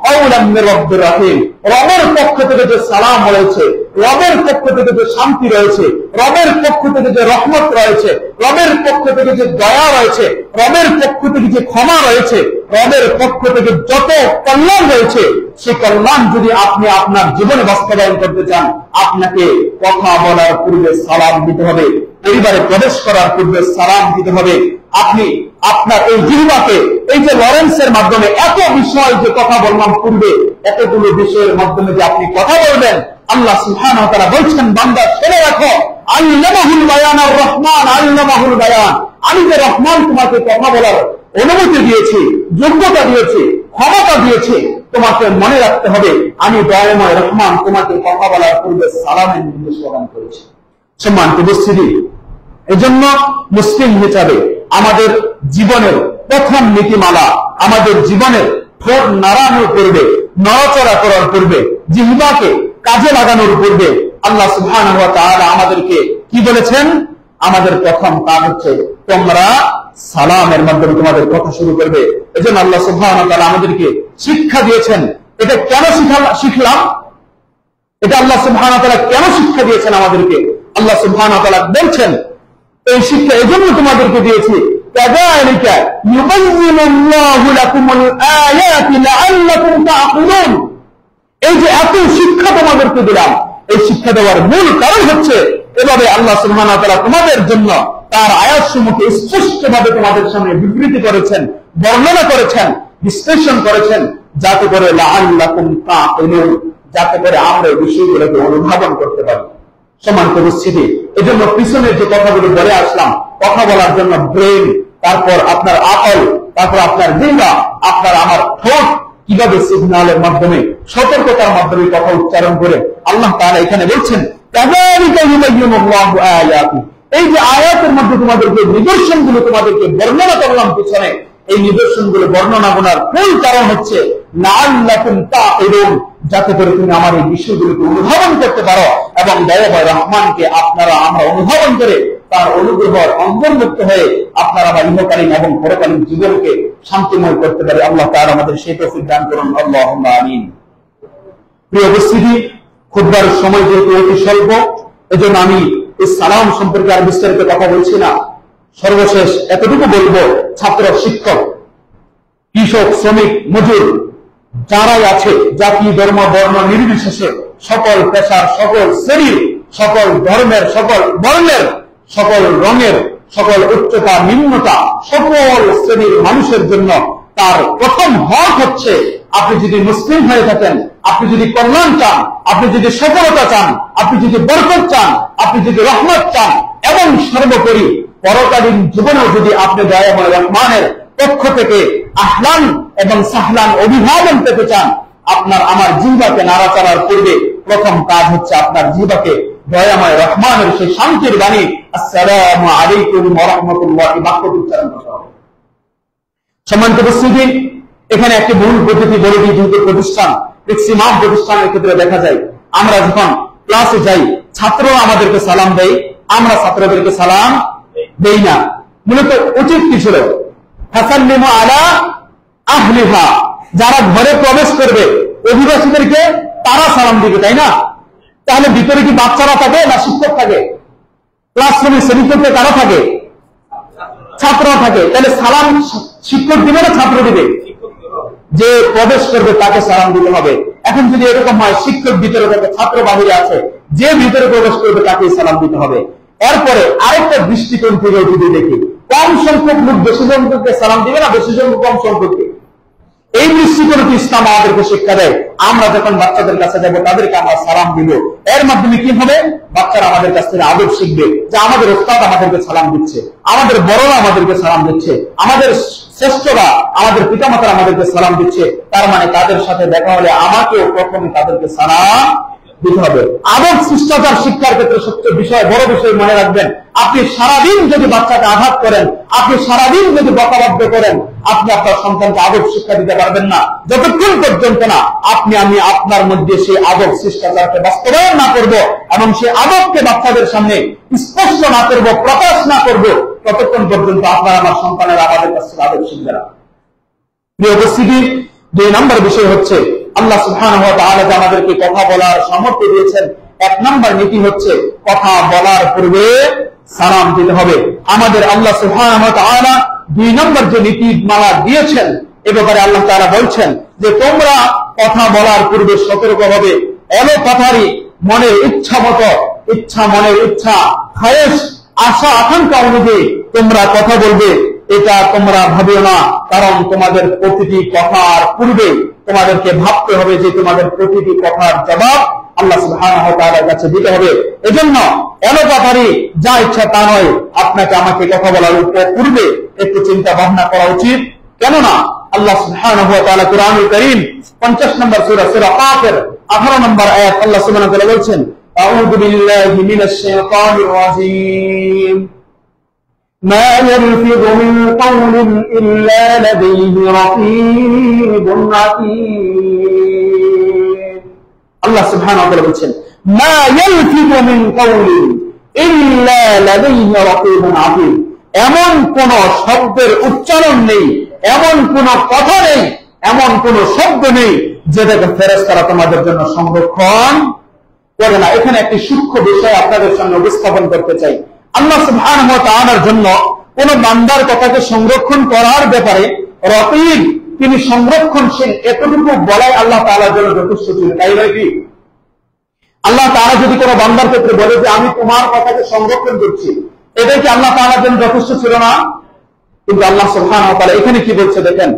কাওলাম মির রাব্বির রহিম, রবের পক্ষ থেকে যে সালাম রয়েছে, রবের পক্ষ থেকে যে শান্তি রয়েছে, রবের পক্ষ থেকে যে রহমত রয়েছে, রবের পক্ষ থেকে যে দয়া রয়েছে, রবের পক্ষ থেকে যে ক্ষমা রয়েছে, রবের পক্ষ থেকে যত কল্যাণ রয়েছে, সেই কল্যাণ যদি আপনি আপনার জীবনে বাস্তবায়ন করতে চান, আপনাকে কথা বলার পূর্বে সালাম দিতে হবে, পরিবারে প্রবেশ করার পূর্বে সালাম দিতে হবে। আপনি আপনার এই জিহ্বাকে, এই যে লরেন্সের মাধ্যমে এত বিষয় যে কথা বললাম পূর্বে, এতগুলো বিষয়ের মাধ্যমে যে আপনি কথা বলবেন, আল্লাহ সুবহানাহু ওয়া তাআলা বলছেন, বান্দা শুনে রাখো, আল্লামাহুল বায়ান, আর রহমান আল্লামাহুল বায়ান, আমি যে রহমান তোমাকে কথা বলার অনুমতি দিয়েছি, যোগ্যতা দিয়েছি, ক্ষমতা দিয়েছি, তোমাকে মনে রাখতে হবে আমি দয়াময় রহমান তোমাকে কথা বলার পূর্বে সালামের নির্দেশ প্রদান করেছি। সম্মানিত উপস্থিতি, এজন্য মুসলিম হিসাবে আমাদের জীবনের প্রথম নীতিমালা, আমাদের জীবনের ঠোঁট নাড়ানোর পূর্বে, নড়াচড়া করার পূর্বে, জিহ্বাকে কাজে লাগানোর পূর্বে আল্লাহ সুবহানাহু ওয়া তাআলা আমাদেরকে কি বলেছেন? আমাদের প্রথম কাজ হচ্ছে তোমরা সালামের মাধ্যমে তোমাদের কথা শুরু করবে। এজন্য আল্লাহ সুবহানাহু ওয়া তাআলা আমাদেরকে শিক্ষা দিয়েছেন। এটা কেন শিখলাম? এটা আল্লাহ সুবহানাহু ওয়া তাআলা কেন শিক্ষা দিয়েছেন আমাদেরকে? আল্লাহ সুবহানাহু ওয়া তাআলা বলছেন, এই শিক্ষা এজন্য তোমাদেরকে দিয়েছি, কাযালিকা ইউবাইয়িনুল্লাহু লাকুমুল আয়াতি লাআল্লাকুম তা'কিলুন। এই যে এত শিক্ষা তোমাদেরকে দিলাম, এই শিক্ষা দেওয়ার মূল কারণ হচ্ছে এভাবে আল্লাহ সুবহানাহু ওয়া তাআলা তোমাদের জন্য তার আয়াতসমূহকে স্পষ্টভাবে তোমাদের সামনে বিবৃতি করেছেন, বর্ণনা করেছেন, বিশ্লেষণ করেছেন, যাতে করে লাআল্লাকুম তা'কিলুন, যাতে করে আমরা এই বিষয়গুলোকে অনুধাবন করতে পারি। সম্মানিত উপস্থিতি, এজন্য পিছনের যে কথাগুলো বলে আসলাম, কথা বলার জন্য ব্রেন, তারপর আপনার আকল, তারপর আপনার জিহ্বা, আপনার আমার ঠোঁট কিভাবে সিগন্যালের মাধ্যমে, সতর্কতার মাধ্যমে কথা উচ্চারণ করে আল্লাহ তাআলা এখানে বলছেন, কাযালিকা ইউবাইয়িনুল্লাহু আয়াতি। এই যে আয়াতের মধ্যে তোমাদেরকে নিদর্শনগুলো তোমাদেরকে বর্ণনা করলাম পিছনে, এই নিদর্শনগুলো বর্ণনা করার মূল কারণ হচ্ছে লাআল্লাকুম তা'কিলুন, যাতে করে তুমি আমার এই বিষয়গুলোকে অনুধাবন করতে পারো এবং দয়াময় রহমানকে আপনারা আমরা অনুধাবন করে তার অনুগ্রহের অন্তর্ভুক্ত হয়ে আপনারা আমার ইহকালীন এবং পরকালীন জীবনকে শান্তিময় করতে পারে। আল্লাহ তাআলা আমাদের সেই তৌফিক দান করুন, আল্লাহুম্মা আমিন। প্রিয় উপস্থিতি, খুতবার সময় যেহেতু অতি স্বল্প, এজন্য আমি এই সালাম সম্পর্কে আর বিস্তারিত কথা বলছি না। সর্বশেষ এতটুকু বলবো, ছাত্র, শিক্ষক, কৃষক, শ্রমিক, মজুর যারাই আছে, জাতি, ধর্ম, বর্ণ নির্বিশেষে, সকল পেশার, সকল শ্রেণীর, সকল ধর্মের, সকল বর্ণের, সকল রঙের, সকল উচ্চতা, নিম্নতা, সকল শ্রেণীর মানুষের জন্য তার প্রথম হক হচ্ছে, আপনি যদি মুসলিম হয়ে থাকেন, আপনি যদি কল্যাণ চান, আপনি যদি সফলতা চান, আপনি যদি বরকত চান, আপনি যদি রহমত চান, এবং সর্বোপরি পরকালীন জীবনেও যদি আপনি দয়াময় রহমানের পক্ষ থেকে আহলান এবং সাহলান অভিবাদন পেতে চান, আপনার আমার জিহ্বাকে নাড়াচাড়ার পূর্বে প্রথম কাজ হচ্ছে আপনার জিহ্বাকে দয়াময় রহমানের সেই শান্তির বাণী আসসালামু আলাইকুম ওয়া রাহমাতুল্লাহি বাক্য উচ্চারণ করতে হবে। সম্মানিত উপস্থিতি, এখানে একটি মূল পদ্ধতি বলে দিই, যেহেতু প্রতিষ্ঠান, ম্যাক্সিমাম প্রতিষ্ঠানের ক্ষেত্রে দেখা যায় আমরা যখন ক্লাসে যাই, ছাত্ররা আমাদেরকে সালাম দেয়, আমরা ছাত্রদেরকে সালাম দেই না। মূলত উচিত কি ছিল? ফাসাল্লিমু আলা আহলিহা, যারা ঘরে প্রবেশ করবে অধিবাসীদেরকে তারা সালাম দিবে, তাই না? তাহলে ভিতরে কি বাচ্চারা থাকে না শিক্ষক থাকে? ক্লাসরুমে শ্রেণীকক্ষে কারা থাকে? ছাত্ররা থাকে। তাহলে সালাম শিক্ষক দিবে না ছাত্র দিবে? যে প্রবেশ করবে তাকে সালাম দিতে হবে। এখন যদি এরকম হয়, শিক্ষক ভিতরে থাকে, ছাত্র বাহিরে আছে, যে ভিতরে প্রবেশ করবে তাকে সালাম দিতে হবে। এরপরে আরেকটা দৃষ্টিকোণ থেকে যদি দেখি, কম সংখ্যক লোক বেশি সংখ্যককে সালাম দিবে না বেশি সংখ্যক কম সংখ্যককে? এই দৃষ্টিকোণে ইসলাম আমাদেরকে শিক্ষা দেয়। আমরা যখন বাচ্চাদের কাছে যাবো, তাদেরকে আমরা সালাম দিব, এর মাধ্যমে কি হবে? বাচ্চারা আমাদের কাছ থেকে আদব শিখবে যে আমাদের ওস্তাদ আমাদেরকে সালাম দিচ্ছে, আমাদের বড়রা আমাদেরকে সালাম দিচ্ছে, আমাদের শ্রেষ্ঠরা, আমাদের পিতামাতারা আমাদেরকে সালাম দিচ্ছে। তার মানে তাদের সাথে দেখা হলে আমাকেও প্রথমে তাদেরকে সালাম দিতে হবে। আদব শিষ্টাচার শিক্ষার ক্ষেত্রে সবচেয়ে বড় বিষয় মনে রাখবেন, আপনি সারাদিন যদি বাচ্চাকে আঘাত করেন, আপনি সারাদিন যদি বকাবাদ্য করেন, আপনি আপনার সন্তানকে আদব শিক্ষা দিতে পারবেন না, যতক্ষণ পর্যন্ত না আমি আপনার মধ্যে সেই আদব শিষ্টাচারকে বাস্তবায়ন না করব এবং সেই আদবকে বাচ্চাদের সামনে স্পষ্ট না করব, প্রকাশ না করব, ততক্ষণ পর্যন্ত আপনার আমার সন্তানেরা আমাদের কাছ থেকে আদব শিখবে না। প্রিয় উপস্থিতি, 2 নম্বর বিষয় হচ্ছে আল্লাহ সুবহানাহু ওয়া তাআলা যে আমাদেরকে কথা বলার সামর্থ্য দিয়েছেন, 1 নম্বর নীতি হচ্ছে কথা বলার পূর্বে সালাম দিতে হবে। আমাদের আল্লাহ সুবহানাহু ওয়া তাআলা 2 নম্বর যে নীতিমালা দিয়েছেন, এ ব্যাপারে আল্লাহ তাআলা বলছেন যে তোমরা কথা বলার পূর্বে সতর্ক হবে। এলো কথারই মনের ইচ্ছা মতো, মনের ইচ্ছা, খায়েশ, আশা আকাঙ্ক্ষা অনুযায়ী তোমরা কথা বলবে, এটা তোমরা ভাবিও না। কারণ তোমাদের প্রতিটি কথার পূর্বে তোমাদেরকে ভাবতে হবে যে তোমাদের প্রতিটি কথার জবাব আল্লাহ সুবহানাহু ওয়া তাআলার কাছে দিতে হবে। এজন্য এলো কথারই যা ইচ্ছা তা নয়, আপনাকে আমাকে কথা বলার পূর্বে একটু চিন্তা ভাবনা করা উচিত। কেননা আল্লাহ সুবহানাহু ওয়া তাআলা কুরআনুল কারীম 50 নম্বর সূরা কাফের 18 নম্বর আয়াত আল্লাহ সুবহানাহু ওয়া তাআলা বলছেন, আউযু বিল্লাহি মিনাশ শাইতানির রাজীম, মা ইয়ালফিযু মিন কাওলিন ইল্লা লাদাইহি রাকীবুন আতীদ। আল্লাহ সুবহানাহু ওয়া তাআলা বলছেন, মা ইয়ালফিযু মিন কাওলিন ইল্লা লাদাইহি রাকীবুন আতীদ। এমন কোন শব্দের উচ্চারণ নেই, এমন কোন কথা নেই, এমন কোন শব্দ নেই যেটাকে ফেরেশতারা তোমাদের জন্য সংরক্ষণ করে না। এখানে একটি সূক্ষ্ম বিষয় আপনাদের সামনে উপস্থাপন করতে চাই। আল্লাহ সুবহানাহু ওয়া তাআলার জন্য কোন বান্দার কথাকে সংরক্ষণ করার ব্যাপারে রকিব, তিনি সংরক্ষণশীল, এতটুকু বলাই আল্লাহ তাআলার জন্য যথেষ্ট ছিল, তাই নয় কি? আল্লাহ তাআলা যদি কোনো বান্দার ক্ষেত্রে বলে যে আমি তোমার কথাকে সংরক্ষণ করছি, এটাই কি আল্লাহ তাআলার জন্য যথেষ্ট ছিল না? কিন্তু আল্লাহ সুবহানাহু ওয়া তাআলা এখানে কি বলছে দেখেন,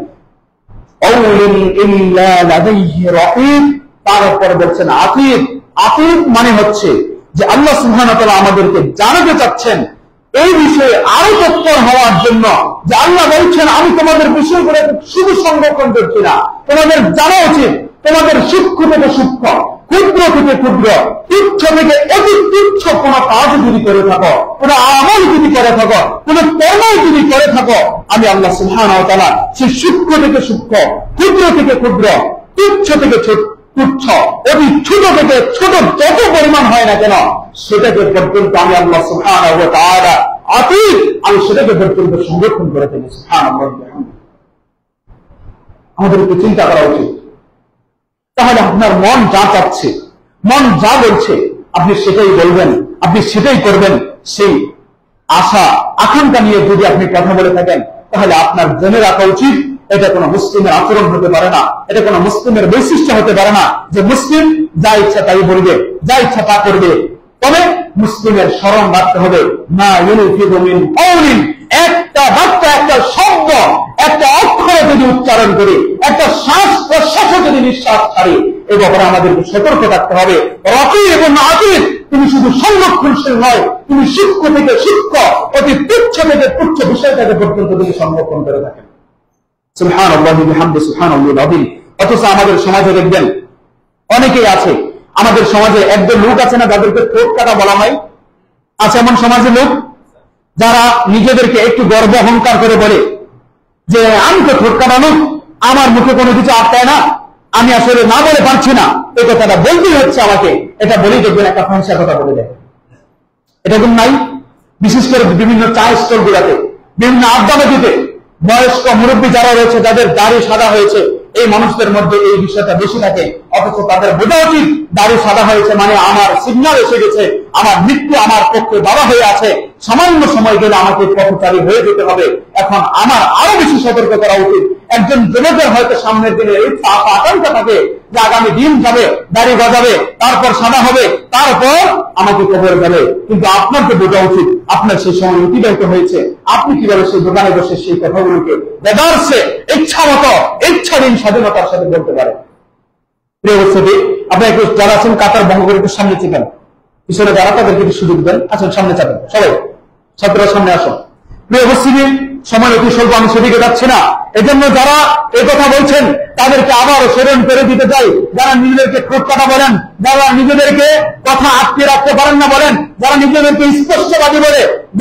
আউলিন ইল্লা লাদাইহি রাকীব, তারপর বলছেন আতীদ। আতীদ মানে হচ্ছে যে আল্লাহ সুবহানাহু ওয়া তাআলা আমাদেরকে জানাতে চাচ্ছেন এই বিষয়ে আরো তৎপর হওয়ার জন্য, যে আল্লাহ বলছেন আমি তোমাদের বিষয়গুলো শুধু সংরক্ষণ করছি না, তোমাদের জানা উচিত তোমাদের সূক্ষ্ম থেকে সূক্ষ্ম, ক্ষুদ্র থেকে ক্ষুদ্র, তুচ্ছ থেকে অতি তুচ্ছ কোন কাজ যদি করে থাকো, কোন আমল যদি করে থাকো, কোন কর্ম যদি করে থাকো, আমি আল্লাহ সুবহানাহু ওয়া তাআলা সেই সূক্ষ্ম থেকে সূক্ষ্ম, ক্ষুদ্র থেকে ক্ষুদ্র, তুচ্ছ থেকে তুচ্ছ, অতি ছোট থেকে ছোট যত পরিমাণ হয় না কেন, সেটাকে পর্যন্ত আমি আল্লাহ সুবহানাহু ওয়া তাআলা আতীদ, আমি সেটাকে পর্যন্ত সংরক্ষণ করে থাকি। সুবহানাল্লাহ। আমাদেরকে চিন্তা করা উচিত। তাহলে আপনার মন যা চাচ্ছে, মন যা বলছে, আপনি সেটাই বলবেন, আপনি সেটাই করবেন। সেই আশা আকাঙ্ক্ষা নিয়ে যদি আপনি কথা বলে থাকেন, তাহলে আপনার জেনে রাখা উচিত এটা কোন মুসলিমের আচরণ হতে পারে না, এটা কোন মুসলিমের বৈশিষ্ট্য হতে পারে না যে মুসলিম যা ইচ্ছা তাই বলবে, যা ইচ্ছা তা করবে। তবে মুসলিমের স্মরণ রাখতে হবে, মা ইয়ালফিযু মিন কাওলিন, একটা বাক্য, একটা শব্দ, একটা অক্ষর যদি উচ্চারণ করি, একটা শ্বাস প্রশ্বাস যদি নিঃশ্বাস ছাড়ি, এই ব্যাপারে আমাদেরকে সতর্ক থাকতে হবে। রাকীব এবং আতীদ, তুমি শুধু সংরক্ষণশীল নয়, তুমি সূক্ষ্ম থেকে সূক্ষ্ম, অতি তুচ্ছ থেকে তুচ্ছ বিষয়টাকে পর্যন্ত তুমি সংরক্ষণ করে থাকেন। সুবহানাল্লাহি ওয়া বিহামদিহি, সুবহানাল্লাহিল আযীম। অথচ আমাদের সমাজে দেখবেন অনেকেই আছে, আমাদের সমাজে একজন লোক আছে না যাদেরকে ঠোঁট কাটা বলা হয়, আছে এমন সমাজে লোক যারা নিজেদেরকে একটু গর্ব অহংকার করে বলে যে আমি তো ঠোঁট কাটা লোক, আমার মুখে কোনো কিছু আটকায় না, আমি আসলে না বলে পারছি না, এই কথাটা বলতেই হচ্ছে আমাকে। এটা বলেই দেখবেন একটা ফাঁসা কথা বলে দেয়। এটা কিন্তু নাই, বিশেষ করে বিভিন্ন চা স্টল গুলাতে, বিভিন্ন আড্ডাবাজিতে বয়স্ক মুরব্বী যারা রয়েছে, যাদের দাড়ি সাদা হয়েছে, এই মানুষদের মধ্যে এই বিষয়টা বেশি থাকে। অথচ তাদের বোঝা উচিত দাড়ি সাদা হয়েছে মানে আমার সিগন্যাল এসে গেছে, আমার মৃত্যু আমার পক্ষে বাধা হয়ে আছে, সামান্য সময় গেলে আমাকে পথচারী হয়ে যেতে হবে। এখন আমার আরো বেশি সতর্ক করা উচিত। একজন যুবকের হয়তো সামনের দিনে এই আকাঙ্ক্ষা থাকে যে আগামী দিন যাবে, দাড়ি গজাবে, তারপর সাদা হবে, তারপর আমাকে কবর যাবে। কিন্তু আপনাকে বোঝা উচিত আপনার সেই সময় অতিবাহিত হয়েছে, আপনি কিভাবে সেই দোকানে বসে সেই কথাগুলোকে বেদারসে ইচ্ছা মতো ইচ্ছাধীন স্বাধীনতার সাথে বলতে পারেন। প্রিয় উপস্থিতি, আপনি একটু যারা আছেন কাতার ভঙ্গ করে একটু সামনে চিপেন, পিছনে যারা তাদেরকে একটু সুযোগ দেন, আছেন সামনে চাপেন, সবাই ছাত্ররা সামনে আসুন। প্রিয় উপস্থিতি, সময় অতি স্বল্প, আমি সেদিকে যাচ্ছি না। এজন্য যারা এই কথা বলছেন তাদেরকে আবার স্মরণ করে দিতে চাই, যারা নিজেদেরকে ঠোঁট কাটা বলেন, যারা নিজেদেরকে কথা আটকে রাখতে পারেন না বলেন, যারা নিজেদেরকে স্পষ্টবাদী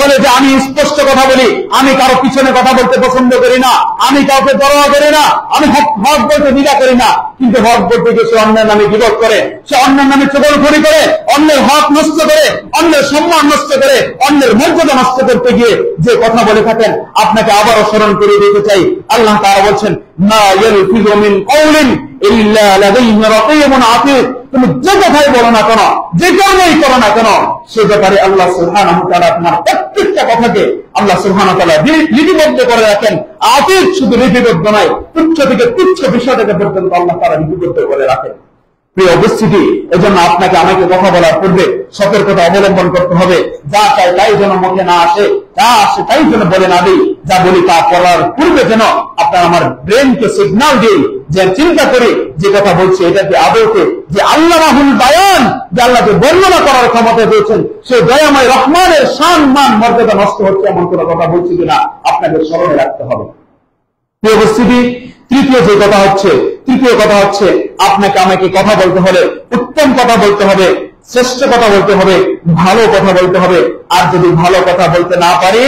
বলে যে আমি স্পষ্ট কথা বলি, আমি কারো পিছনে কথা বলতে পছন্দ করি না, আমি কাউকে পরোয়া করি না, আমি হক বলতে দ্বিধা করি না, কিন্তু হক বলতে গিয়ে সে অন্যের নামে বিরোধ করে, সে অন্যের নামে চগলখড়ি করে, অন্যের হক নষ্ট করে, অন্যের সম্মান নষ্ট করে, অন্যের মর্যাদা নষ্ট করতে গিয়ে যে কথা বলে থাকেন, আপনাকে আবারও স্মরণ করে দিতে চাই। আল্লাহ তাআলা বলছেন, মা ইয়ালফিযু মিন কাওলিন ইল্লা লাদাইহি রাকীবুন আতীদ। তুমি যে কথাই বলো না কেন, যে কারণেই করো না কেন, সে ব্যাপারে আল্লাহ সুবহানাহু ওয়া তাআলা আপনার প্রত্যেকটা কথাকে আল্লাহ সুবহানাহু ওয়া তাআলা লিপিবদ্ধ করে রাখেন। আতীদ শুধু লিপিবদ্ধ নয়, তুচ্ছ থেকে তুচ্ছ বিষয় থেকে পর্যন্ত আল্লাহ তাআলা লিপিবদ্ধ করে রাখেন। প্রিয় উপস্থিতি, এজন্য আপনাকে আমাকে কথা বলার পূর্বে সতর্কতা অবলম্বন করতে হবে। যা চাই তাই যেন মুখে না আসে, যা আসে তাই যেন বলে না দিই, যা বলি তা বলার পূর্বে যেন আপনার আমার ব্রেনকে সিগন্যাল দিই, যে চিন্তা করি যে কথা বলছি এটাকে আদৌতে যে আল্লাহুল বায়ান, যে আল্লাহকে বর্ণনা করার ক্ষমতা দিয়েছেন, সে দয়াময় রহমানের শান মান মর্যাদা নষ্ট হচ্ছে এমন কোন কথা বলছি কিনা আপনাকে স্মরণে রাখতে হবে। প্রিয় উপস্থিতি, তৃতীয় কথা হচ্ছে আপনাকে আমাকে কথা বলতে হলে উত্তম কথা বলতে হবে, শ্রেষ্ঠ কথা বলতে হবে, ভালো কথা বলতে হবে। আর যদি ভালো কথা বলতে না পারি,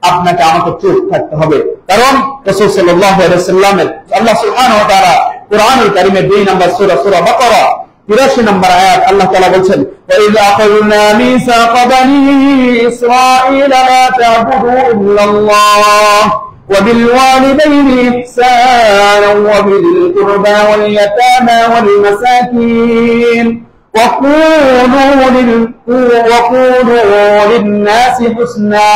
আপনাকে আমাকে চুপ থাকতে হবে। কারণ রাসূল সাল্লাল্লাহু আলাইহি ওয়াসাল্লামের আল্লাহ সুবহানাহু ওয়া তাআলা কুরআনুল কারীমের 2 নম্বর সূরা, সূরা বাকারা 83 নম্বর আয়াত আল্লাহ তাআলা বলছেন, ওয়া ইযা আখাযনা মিসাকা বানি ইসরাঈলা লা তা'বুদু ইল্লাল্লাহ وبالوالدين إحسانا وبذي القربى واليتامى والمساكين وقولوا للناس حسنا।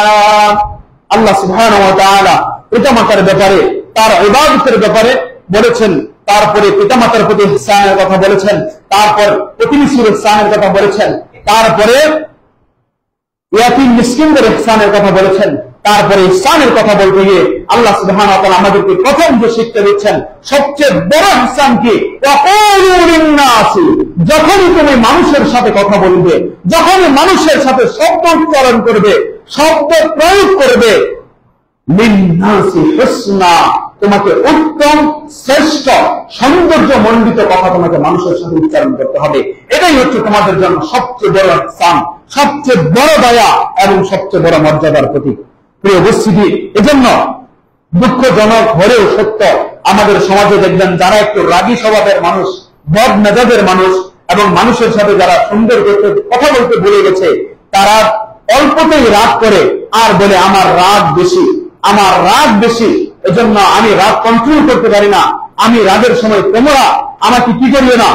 আল্লাহ সুবহানাহু ওয়া তাআলা পিতামাতার ব্যাপারে, তার ইবাদতের ব্যাপারে বলেছেন, তারপরে পিতামাতার প্রতি ইহসানের কথা বলেছেন, তারপর প্রতিবেশীর ইহসানের কথা বলেছেন, তারপরে ইয়াতীম মিসকিনদের ইহসানের কথা বলেছেন, তারপরে ইহসানের কথা বলতে গিয়ে আল্লাহ সুবহানাহু ওয়া তাআলা আমাদেরকে প্রথম যে শিক্ষা দিচ্ছেন, সবচেয়ে বড় ইহসান কি? ওয়াকুলু লিন-নাসি, যখনই তুমি মানুষের সাথে কথা বলবে, যখনই মানুষের সাথে শব্দ উচ্চারণ করবে, শব্দ প্রয়োগ করবে, লিন-নাসি হুসনা, তোমাকে উত্তম, শ্রেষ্ঠ, সৌন্দর্য মণ্ডিত কথা তোমাকে মানুষের সাথে উচ্চারণ করতে হবে। এটাই হচ্ছে তোমাদের জন্য সবচেয়ে বড় ইহসান, সবচেয়ে বড় দয়া এবং সবচেয়ে বড় মর্যাদার প্রতীক। প্রিয় উপস্থিতি, এজন্য দুঃখজনক হলেও সত্য, আমাদের সমাজে দেখবেন যারা একটু রাগী স্বভাবের মানুষ, বদ মেজাজের মানুষ, এবং মানুষের সাথে যারা সুন্দর করতে কথা বলতে ভুলে গেছে, তারা অল্পতেই রাগ করে আর বলে আমার রাগ বেশি, আমার রাগ বেশি, এজন্য আমি রাগ কন্ট্রোল করতে পারি না, আমি রাগের সময় তোমরা আমাকে কি করিও না,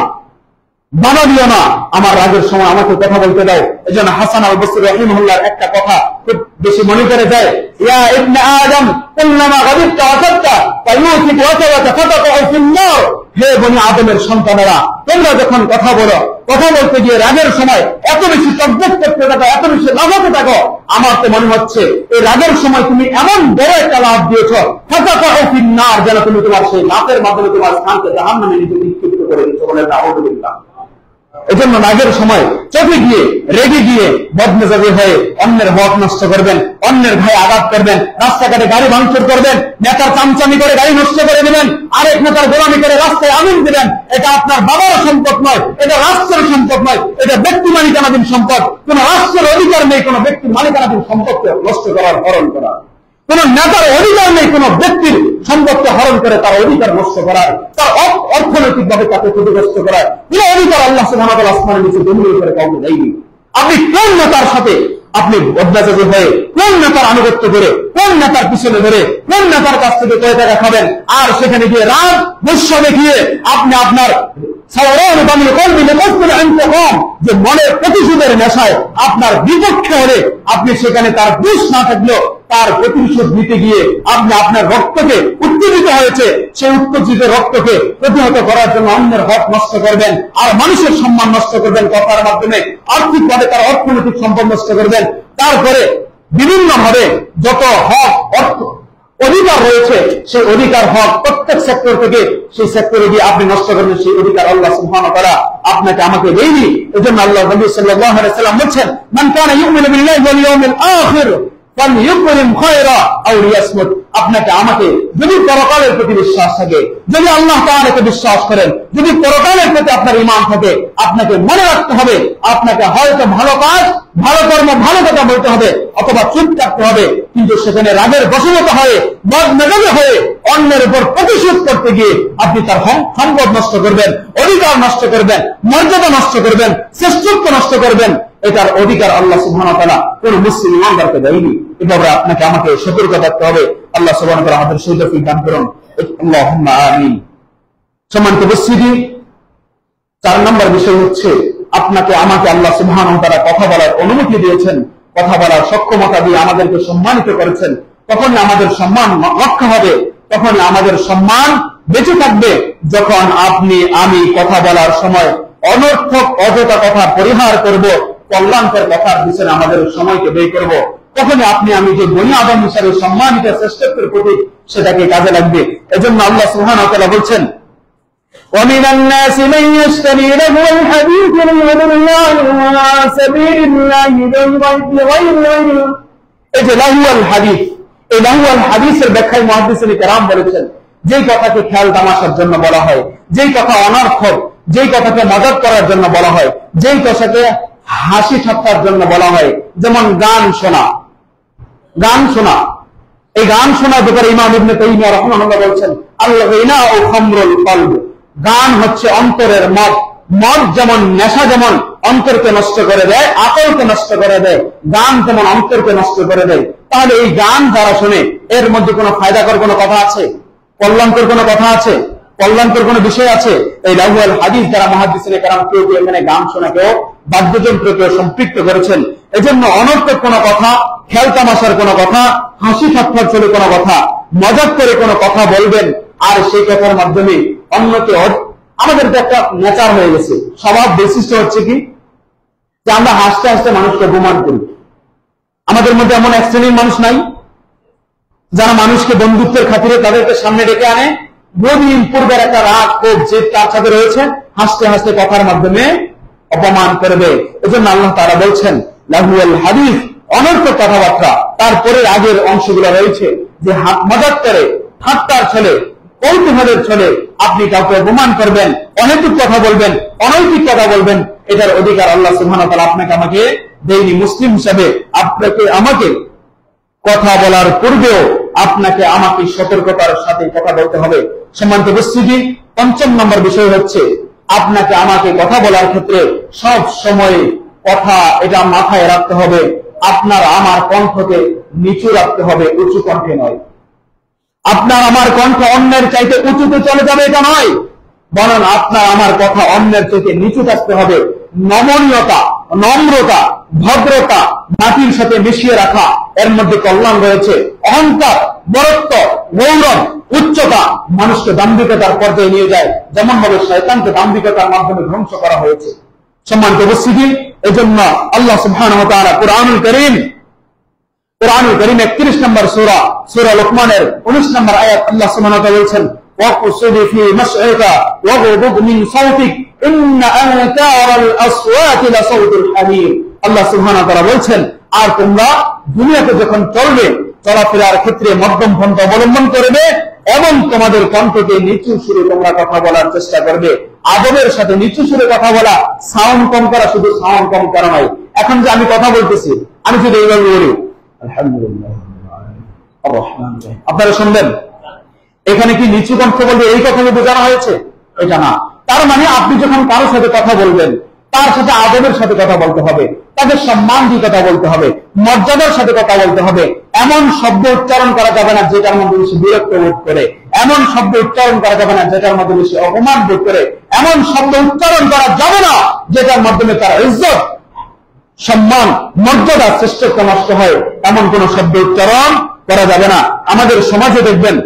বাধা দিও না, আমার রাগের সময় আমাকে কথা বলতে দাও। এজন্য হাসান আল বসরি রাহিমাহুল্লাহর একটা কথা খুব বেশি মনে করে যায়, ইয়া ইবনে আদম কুল্লামা গাদিবতা ওয়াসাবতা ফায়ুতিক ওয়াসাওয়াতা ফাতাকউ ফিন-নার। হে বনি আদমের সন্তানেরা, তোমরা যখন কথা বলো, কথা বলতে গিয়ে রাগের সময় এত বেশি টকবক করতে থাকো, এত বেশি লাফাতে থাকো, আমার তো মনে হচ্ছে এই রাগের সময় তুমি এমন বড় একটা লাভ দিয়েছ, ফাতাকউ ফিন-নার, যেন তুমি তোমার সেই লাফের মাধ্যমে তোমার স্থানকে জাহান্নামে নিক্ষিপ্ত করে দিচ্ছ। বলে নাউযুবিল্লাহ। এজন্য রাগের সময় চোখে গিয়ে, রেগে গিয়ে, বদমেজাজি হয়ে অন্যের হক নষ্ট করবেন, অন্যের ভাই আঘাত করবেন, রাস্তাঘাটে গাড়ি ভাঙচুর করবেন, নেতার চামচামি করে গাড়ি নষ্ট করে দেবেন, আরেক নেতার গোলামি করে রাস্তায় আমিন দিবেন। এটা আপনার বাবার সম্পদ নয়, এটা রাষ্ট্রের সম্পদ নয়, এটা ব্যক্তি মালিকানাধীন সম্পদ। কোন রাষ্ট্রের অধিকার নেই কোন ব্যক্তির মালিকানাধীন সম্পদকে নষ্ট করার, হরণ করার। কোন নেতার অধিকার নেই কোন ব্যক্তির সম্পদকে হরণ করে তার অধিকার নষ্ট করার, তার অর্থনৈতিক ভাবে তাকে ক্ষতিগ্রস্ত করার কোন অধিকার আল্লাহ সুবহানাহু ওয়া তাআলা আসমানের নিচে জমিনের উপরে কাউকে দেয়নি। আপনি কোন নেতার সাথে আপনি বদমেজাজি হয়ে, কোন নেতার আনুগত্য করে, কোন নেতার পিছনে ধরে, কোন নেতার কাছ থেকে কয় টাকা খাবেন, আর সেখানে গিয়ে রাগ গুস্ব দেখিয়ে আপনি আপনার যে মনের প্রতিশোধের নেশায় আপনার বিপক্ষে হলে, আপনি সেখানে তার দোষ না থাকলেও তার প্রতিশোধ নিতে গিয়ে আপনি আপনার রক্তকে উত্তেজিত হয়েছে, সেই উত্তেজিত রক্তকে প্রতিহত করার জন্য অন্যের হক নষ্ট করবেন, আর মানুষের সম্মান নষ্ট করবেন কথার মাধ্যমে, আর্থিকভাবে তার অর্থনৈতিক সম্পদ নষ্ট করবেন। তারপরে বিভিন্ন ভাবে যত হক, অর্থ, অধিকার রয়েছে, সেই অধিকার হক প্রত্যেক সেক্টর থেকে সেই সেক্টরে গিয়ে আপনি নষ্ট করবেন। সেই অধিকার আল্লাহ সুবহানাহু ওয়া তাআলা আপনাকে আমাকে দেয়নি। এজন্য আল্লাহ নবী সাল্লাল্লাহু আলাইহি ওয়াসাল্লাম বলেছেন, মান কানা ইউমিনু বিল্লাহি ওয়াল ইয়াউমিল আখির আপনাকে আমাকে যদি পরকালের প্রতি বিশ্বাস থাকে, যদি আল্লাহ তাআলাকে বিশ্বাস করেন, যদি পরকালের প্রতি আপনার ঈমান থাকে, আপনাকে মনে রাখতে হবে আপনাকে হয়তো ভালো কাজ, ভালো কর্ম, ভালো কথা বলতে হবে অথবা চুপ থাকতে হবে, কিন্তু সেখানে রাগের বশবর্তী হয়ে, বদমেজাজি হয়ে অন্যের উপর প্রতিশোধ করতে গিয়ে আপনি তার সম্পদ নষ্ট করবেন, অধিকার নষ্ট করবেন, মর্যাদা নষ্ট করবেন, শ্রেষ্ঠত্ব নষ্ট করবেন। এটার অধিকার আল্লাহ সুবহানাহু ওয়া তাআলা কোন মুসলিম ইমানদারকে দেয়নি। এভাবে আপনাকে আমাকে সতর্ক থাকতে হবে। আল্লাহ সুবহানাহু ওয়া তাআলা আমাদের সেই তৌফিক দান করুন। আল্লাহুম্মা আমিন। সম্মানিত উপস্থিতি, 4 নম্বর বিষয় হচ্ছে আপনাকে আমাকে আল্লাহ সুবহানাহু ওয়া তাআলা কথা বলার অনুমতি দিয়েছেন, কথা বলার সক্ষমতা দিয়ে আমাদেরকে সম্মানিত করেছেন। তখনই আমাদের সম্মান রক্ষা হবে, তখনই আমাদের সম্মান বেঁচে থাকবে যখন আপনি আমি কথা বলার সময় অনর্থক অযথা কথা পরিহার করব, কল্যাণকর কথার পিছনে আমাদের সময়কে ব্যয় করব। তখনই আপনি আমি যে বনি আদম হিসাবে সম্মানিত শ্রেষ্ঠত্বের প্রতীক সেটাকে কাজে লাগবে। এজন্য আল্লাহ সুবহানাহু ওয়া তাআলা বলছেন, وَمِنَ النَّاسِ مَن يَشْتَرِي لَهْوَ الْحَدِيثِ لِيُضِلَّ عَن سَبِيلِ اللَّهِ بِغَيْرِ عِلْمٍ। এই যে লাহওয়াল হাদিস, এই লাহওয়াল হাদিসের ব্যাখ্যায় মুহাদ্দিসিন কেরাম বলেছেন, যেই কথাকে খেয়াল তামাশার জন্য বলা হয়, যেই কথা অনর্থক, যেই কথাকে মজাক করার জন্য বলা হয়, যেই কথাকে হাসি ঠাট্টার জন্য বলা হয়, যেমন গান শোনা। গান শোনা, এই গান শোনার ব্যাপারে ইমাম ইবনে তাইমিয়া রাহিমাহুল্লাহ বলছেন, আল-গিনা ও খামরুল কলব, গান হচ্ছে অন্তরের মদ। মদ যেমন নেশা, যেমন অন্তরকে নষ্ট করে দেয়, আকলকে নষ্ট করে দেয়, গান যেমন অন্তরকে নষ্ট করে দেয়। তাহলে এই গান যারা শোনে এর মধ্যে কোনো ফায়দাকর কোনো কথা আছে? কল্যাণকর কোনো কথা আছে? কল্যাণকর কোনো বিষয় আছে? এই লাহওয়াল হাদিস দ্বারা মুহাদ্দিসিনে কেরাম কেউ এখানে গান শোনাকেও বাদ্যযন্ত্রকেও সম্পৃক্ত করেছেন। এজন্য অনর্থক কোনো কথা, খেয়াল তামাশার কোনো কথা, হাসি ঠাট্টার চলে কোনো কথা, মজাক করে কোনো কথা বলবেন, আর সেই কথার মাধ্যমে অন্যকে, আমাদের তো একটা নেচার হয়ে গেছে, স্বভাব বৈশিষ্ট্য হচ্ছে কি যে আমরা হাসতে হাসতে মানুষকে অপমান করি। আমাদের মধ্যে এমন এক শ্রেণীর মানুষ নাই যারা মানুষকে বন্ধুত্বের খাতিরে তাদেরকে সামনে ডেকে আনে, বহুদিন পূর্বের একটা রাগ ক্ষোভ যে তার সাথে রয়েছে, হাসতে হাসতে কথার মাধ্যমে অপমান করবে। এজন্য আল্লাহ তাআলা বলছেন লাহওয়াল হাদিস, অনর্থক কথাবার্তা। তারপরে আগের অংশগুলো রয়েছে যে মজাক করে, ঠাট্টার ছলে, কৌতূহলের ছলে আপনি কাউকে অপমান করবেন, অনৈতিক কথা বলবেন, অনৈতিক কথা বলবেন, এটার অধিকার আল্লাহ সুবহানাহু ওয়া তাআলা আপনাকে আমাকে দেয়নি। মুসলিম হিসাবে আপনাকে আমাকে কথা বলার পূর্বেও আপনাকে আমাকে সতর্কতার সাথে কথা বলতে হবে। সম্মানিত উপস্থিতি, 5 নম্বর বিষয় হচ্ছে আপনাকে আমাকে কথা বলার ক্ষেত্রে সব সময় কথা এটা মাথায় রাখতে হবে, আপনার আমার কণ্ঠকে নিচু রাখতে হবে, উঁচু কণ্ঠে নয়। আপনার আমার কণ্ঠ অন্যের চাইতে উঁচুতে চলে যাবে এটা নয়, বরং আপনার আমার কথা অন্যের চাইতে নিচু থাকতে হবে। নমনীয়তা, নম্রতা, ভদ্রতা, মাটির সাথে মিশিয়ে রাখা, এর মধ্যে কল্যাণ রয়েছে। অহংকার, বরত্ব, গৌরব, উচ্চতা মানুষকে দাম্ভিকতার পর্যায়ে নিয়ে যায়, যেমন ভাবে শয়তানকে দাম্ভিকতার মাধ্যমে ধ্বংস করা হয়েছে। সম্মানিত উপস্থিতি, এজন্য আল্লাহ সুবহানাহু ওয়া তাআলা কুরআনুল কারীম 31 নম্বর সূরা, সূরা লুকমানের 19 নম্বর আয়াত আল্লাহ সুবহানাহু ওয়া তাআলা বলছেন, ওয়াকসুদ ফি মাস'আকা ওয়াগদুদ মিন সাওতিক ইন্না আনকারাল আসওয়াতি লাসাউতুল হামীর। আল্লাহ সুবহানাহু ওয়া তাআলা বলছেন, আর তোমরা দুনিয়াতে যখন চলবে, চলাফেরার ক্ষেত্রে মধ্যম পন্থা অবলম্বন করবে এবং তোমাদের কণ্ঠকে নিচু সুরে তোমরা কথা বলার চেষ্টা করবে। আদবের সাথে নিচু সুরে কথা বলা, সাউন্ড কম করা, শুধু সাউন্ড কম করা নয়। এখন যে আমি কথা বলতেছি, আমি যদি এইভাবে বলি আলহামদুলিল্লাহ আর রহমান, আপনারা শুনবেন, এখানে কি নিচু কণ্ঠ বলতে এই কথা বোঝানো হয়েছে? এটা না। তার মানে আপনি যখন কারোর সাথে কথা বলবেন, তার সাথে আদবের সাথে কথা বলতে হবে, তাদের সম্মান দিয়ে কথা বলতে হবে, মর্যাদার সাথে কথা বলতে হবে। এমন শব্দ উচ্চারণ করা যাবে না যেটার মধ্যে বেশি বিরক্ত বোধ করে, এমন শব্দ উচ্চারণ করা যাবে না যেটার মধ্যে বেশি অপমান বোধ করে, এমন শব্দ উচ্চারণ করা যাবে না যেটার মাধ্যমে তার ইজ্জত, সম্মান, মর্যাদা, শ্রেষ্ঠত্ব নষ্ট হয়, এমন কোন শব্দ উচ্চারণ করা যাবে না। আমাদের সমাজে দেখবেন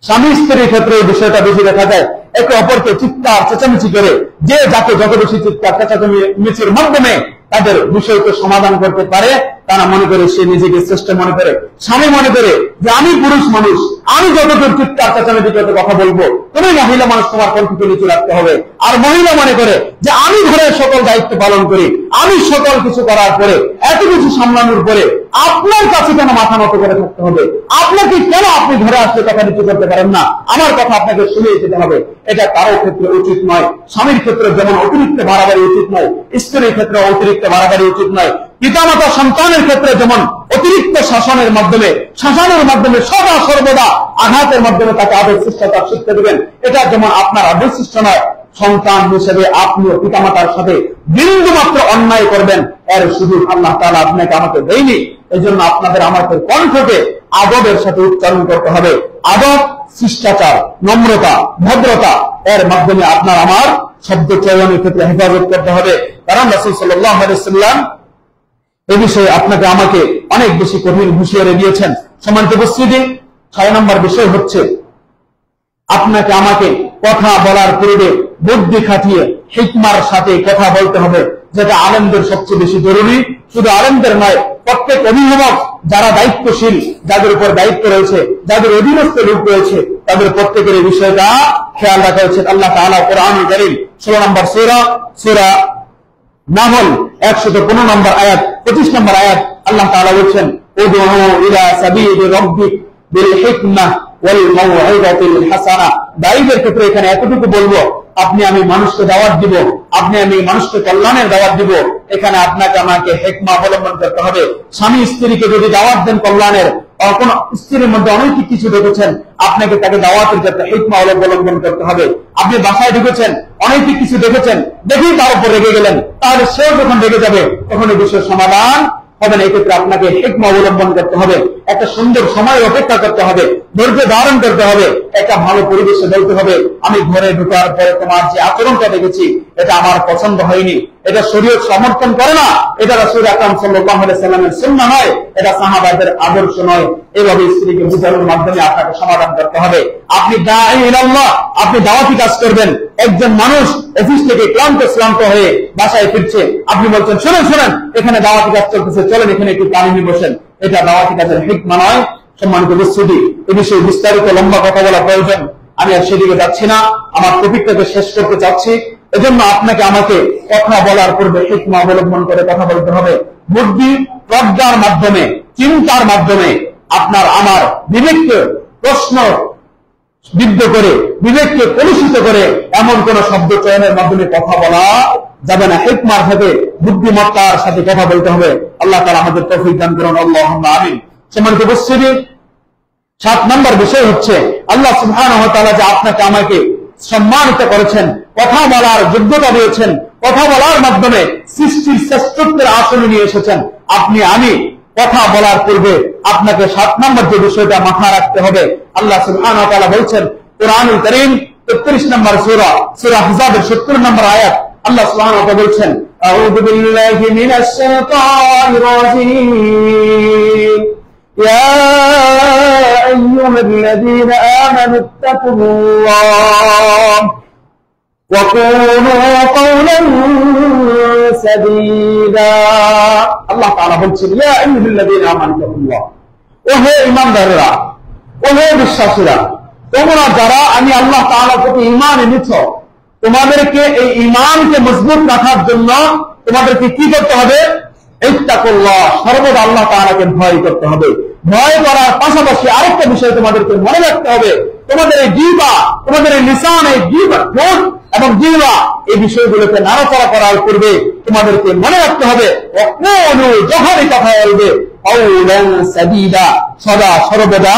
স্বামী স্ত্রীর ক্ষেত্রে এই বিষয়টা বেশি দেখা যায়, একে অপরকে চিৎকার চেঁচামেচি করে, যে যাকে যত বেশি চিৎকার চেঁচামেচির মাধ্যমে তাদের বিষয়কে সমাধান করতে পারে, তারা মনে করে সে নিজেকে শ্রেষ্ঠ মনে করে। স্বামী মনে করে যে আমি পুরুষ মানুষ, আমি যতটুকু চিৎকার চেঁচামেচি করতে কথা বলবো, তুমি মহিলা মানুষ তোমার কণ্ঠকে নিচু রাখতে হবে। আর মহিলা মনে করে যে আমি ঘরের সকল দায়িত্ব পালন করি, আমি সকল কিছু করার পরে, এত কিছু সামলানোর পরে আপনার কাছে কেন মাথা নত করে থাকতে হবে? আপনাকে কেন আপনি ঘরে আসলে কথা নিচু করতে পারেন না? আমার কথা আপনাকে শুনিয়ে যেতে হবে। এটা কারো ক্ষেত্রে উচিত নয়। স্বামীর ক্ষেত্রে যেমন অতিরিক্ত বাড়াবাড়ি উচিত নয়, স্ত্রীর ক্ষেত্রে অতিরিক্ত বাড়াবাড়ি উচিত নয়। পিতামাতা সন্তানের ক্ষেত্রে যেমন অতিরিক্ত শাসনের মাধ্যমে সদা সর্বদা আঘাতের মাধ্যমে তাকে আদর শিষ্টাচার শিখতে দেবেন, এটা যেমন আপনার আদর শিষ্ট নয়। সন্তান হিসেবে আপনিও পিতামাতার সাথে বিন্দু মাত্র অন্যায় করবেন, এর সুযোগ আল্লাহ তাআলা আপনাকে আমাকে দেয়নি। এই জন্য আপনাদের আমাদের কণ্ঠকে আদবের সাথে উচ্চারণ করতে হবে। আদব, শিষ্টাচার, নম্রতা, ভদ্রতা, এর মাধ্যমে আপনার আমার শব্দ চয়নের ক্ষেত্রে হেফাজত করতে হবে। কারণ রাসূল সাল্লাল্লাহু আলাইহি ওয়াসাল্লাম এই বিষয়ে আপনাকে আমাকে অনেক বেশি কঠিন হুঁশিয়ারি দিয়েছেন। সম্মানিত উপস্থিতি, 6 নম্বর বিষয় হচ্ছে আপনাকে আমাকে কথা বলার পূর্বে বুদ্ধি খাটিয়ে হিকমার সাথে কথা বলতে হবে, যেটা আলেমদের সবচেয়ে বেশি জরুরি। শুধু আলেমদের নয়, প্রত্যেক অভিভাবক যারা দায়িত্বশীল, যাদের উপর দায়িত্ব রয়েছে, যাদের অধীনস্থ লোক রয়েছে, তাদের প্রত্যেকের এই বিষয়টা খেয়াল রাখা উচিত। আল্লাহ তাআলা কোরআনুল কারীম 16 নম্বর সূরা নাহল 115 নম্বর আয়াত, 25 নম্বর আয়াত আল্লাহ তাআলা বলছেন, উদউ ইলা সাবিলি রাব্বিক বিল হিকমাহ ওয়াল মাউইযাতিল হাসানাহ। দায়ীদের ক্ষেত্রে এখানে এতটুকু বলবো, আপনি আমি মানুষকে দাওয়াত দিব, আপনি আমি মানুষকে কল্যাণের দাওয়াত দিব, এখানে আপনাকে আমাকে হিকমা অবলম্বন করতে হবে। স্বামী স্ত্রীকে যদি দাওয়াত দেন কল্যাণের, কোন স্ত্রীর মধ্যে অনৈতিক কিছু দেখেছেন, আপনাকে তাকে দাওয়াতের ক্ষেত্রে হিকমা অবলম্বন করতে হবে। আপনি বাসায় ঢুকেছেন, অনৈতিক কিছু দেখেছেন, দেখেই তার উপর রেগে গেলেন, তাহলে সেও যখন রেগে যাবে তখন এই বিষয়ের সমাধান হবে না। এক্ষেত্রে আপনাকে হিকমা অবলম্বন করতে হবে, একটা সুন্দর সময় অপেক্ষা করতে হবে, ধৈর্য ধারণ করতে হবে, একটা ভালো পরিবেশে বলতে হবে, আমি ঘরে ঢোকার পরে তোমার যে আচরণটা দেখেছি এটা আমার পছন্দ হয়নি, এটা শরীয়ত সমর্থন করে না, এটা রাসূল আকরাম সাল্লাল্লাহু আলাইহি ওয়াসাল্লামের সুন্নাহ নয়, এটা সাহাবাদের আদর্শ নয়। এভাবে স্ত্রীকে বোঝানোর মাধ্যমে আপনাকে সমাধান করতে হবে। আপনি দাঈ ইলাল্লাহ, আপনি দাওয়াতি কাজ করবেন। একজন মানুষ অফিস থেকে ক্লান্ত হয়ে বাসায় ফিরছে, আপনি বলছেন শুনেন এখানে দাওয়াতি কাজ চলতেছে, চলেন এখানে একটু পানি নিয়ে বসেন, এটা দাওয়াতি কাজের হিকমা নয়। সম্মানিত উপস্থিতি, এই বিষয়ে বিস্তারিত লম্বা কথা বলা প্রয়োজন, আমি আর সেদিকে যাচ্ছি না, আমার টপিকটাকে শেষ করতে চাচ্ছি। এজন্য আপনাকে আমাকে কথা বলার পূর্বে হিকমা অবলম্বন করে কথা বলতে হবে। বুদ্ধি প্রজ্ঞার মাধ্যমে, চিন্তার মাধ্যমে আপনার আমার বিবেককে প্রশ্ন বিদ্ধ করে, বিবেককে কলুষিত করে এমন কোন শব্দ চয়নের মাধ্যমে কথা বলা যাবে না। হিকমার সাথে, বুদ্ধিমত্তার সাথে কথা বলতে হবে। আল্লাহ তাআলা আমাদের তৌফিক দান করুন, আল্লাহুম্মা আমিন। সম্মানিত উপস্থিতি, 7 নম্বর বিষয় হচ্ছে আল্লাহ সুবহানাহু ওয়া তাআলা যে আপনাকে আমাকে সম্মানিত করেছেন, কথা বলার যোগ্যতা দিয়েছেন, কথা বলার মাধ্যমে সৃষ্টির শ্রেষ্ঠত্বের আসনে নিয়ে এসেছেন। আপনি আমি কথা বলার পূর্বে আপনাকে 7 নম্বর যে বিষয়টা মাথায় রাখতে হবে, আল্লাহ সুবহানাহু ওয়া তাআলা বলছেন কোরআনুল কারীম 33 নম্বর সূরা আহজাবের 70 নম্বর আয়াত, আল্লাহ সুবহানাহু ওয়া তাআলা বলছেন, আউযু বিল্লাহি মিনাশ শাইতানির রাজীম, ইয়া আইয়ুহাল্লাযীনা আমানু ইত্তাকুল্লাহ ওয়া কুনু কওলান সাদীদা। আল্লাহ তাআলা বলছেন, ইয়া আইয়ুহাল্লাযীনা আমানু ইত্তাকুল্লাহ, ও হে ঈমানদাররা, ও হে বিশ্বাসীরা, তোমরা যারা আমি আল্লাহ তাআলার প্রতি ঈমান এনেছো, তোমাদেরকে এই ঈমানকে মজবুত রাখার জন্য তোমাদেরকে কি করতে হবে? ইত্তাকুল্লাহ, সর্বদা আল্লাহ তাআলাকে ভয় করতে হবে। ভয় করার পাশাপাশি আরেকটা বিষয় তোমাদেরকে মনে রাখতে হবে, তোমাদের এই জিহ্বা, তোমাদের এই লিসান, এই জিহ্বা, ঠোঁট এবং জিহ্বা, এই বিষয়গুলোকে নাড়াচাড়া করার পূর্বে তোমাদেরকে মনে রাখতে হবে, যখনই কথা বলবে কওলান সাদীদা, সদা সর্বদা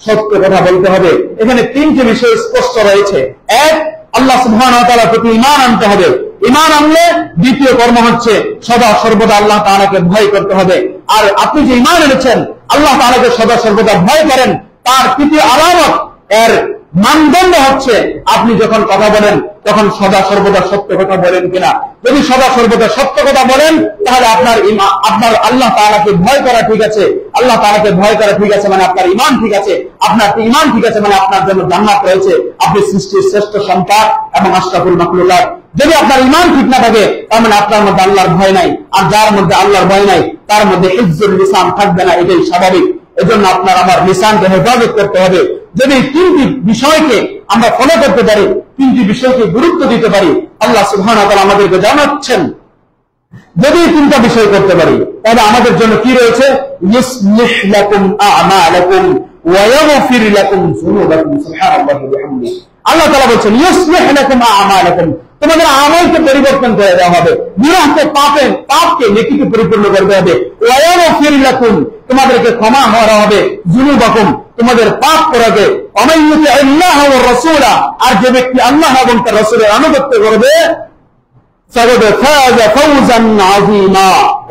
সত্য কথা বলতে হবে। এখানে 3টি বিষয় স্পষ্ট রয়েছে। এক, আল্লাহ সুবহানাহু ওয়া তাআলার প্রতি ঈমান আনতে হবে। ঈমান আনলে দ্বিতীয় কর্ম হচ্ছে সদা সর্বদা আল্লাহ তাআলাকে ভয় করতে হবে। আর আপনি যে ঈমান এনেছেন, আল্লাহ তাআলাকে সদা সর্বদা ভয় করেন, তার তৃতীয় আলামত, এর মানদণ্ড হচ্ছে আপনি যখন কথা বলেন তখন সদা সর্বদা সত্য কথা বলেন কিনা। যদি সদা সর্বদা সত্য কথা বলেন তাহলে আপনার আল্লাহ তাআলাকে ভয় করা ঠিক আছে, আল্লাহ তাআলাকে ভয় করা ঠিক আছে মানে আপনার ঈমান ঠিক আছে, আপনার ঈমান ঠিক আছে মানে আপনার জন্য জান্নাত রয়েছে, আপনি সৃষ্টির শ্রেষ্ঠ সম্পদ এবং আশরাফুল মাখলুকাত। যদি আপনার ঈমান ঠিক না থাকে তার মানে আপনার মধ্যে আল্লাহর ভয় নাই, আর যার মধ্যে আল্লাহর ভয় নাই তার মধ্যে হিফজুল লিসান থাকবে না, এটাই স্বাভাবিক। এজন্য আপনার আমার লিসানকে হেফাজত করতে হবে, যদি তিনটি বিষয়কে আমরা ফলো করতে পারি, তিনটি বিষয়কে গুরুত্ব দিতে পারি, আল্লাহ সুবহানাহু ওয়া তাআলা আমাদেরকে জানাচ্ছেন যদি তিনটা বিষয় করতে পারি তাহলে আমাদের জন্য কি রয়েছে, ইউসলিহ লাকুম আ'মালাকুম ওয়া ইয়াগফির লাকুম যুনুবাকুম। সুবহানাল্লাহি ওয়া বিহামদিহি। আল্লাহ তাআলা বলেন ইউসলিহ লাকুম আ'মালাকুম, তোমাদের আমলকে পরিবর্তন করে দেওয়া হবে, গুনাহকে পাপকে নেকিতে পরিপূর্ণ করে দেওয়া হবে, ওয়া ইয়াগফির লাকুম, তোমাদেরকে ক্ষমা করা হবে, যুনুবাকুম, তোমাদের পাপ করাবে। ওয়া ইউতি'আল্লাহ ওয়া রাসূলা, আর যে ব্যক্তি আল্লাহ এবং তার রাসূলের আনুগত্য করবে,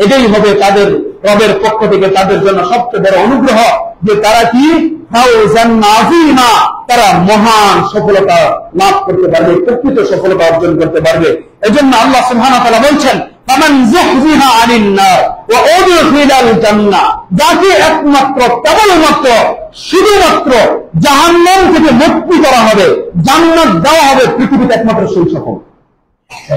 এটাই হবে তাদের রবের পক্ষ থেকে তাদের জন্য সবচেয়ে বড় অনুগ্রহ, যে তারা কি ফাওজান আযীমা, তারা মহান সফলতা লাভ করতে পারবে, প্রকৃত সফলতা অর্জন করতে পারবে। এজন্য আল্লাহ সুবহানাহু ওয়া তাআলা বলছেন ফামান যুহযিহা আনিন নার ওয়া উদখিলাল জান্নাহ, যাকে একমাত্র কেবলমাত্র শুধুমাত্র জাহান্নাম থেকে মুক্তি করা হবে, জান্নাত দেওয়া হবে, পৃথিবীতে একমাত্র সেই সফল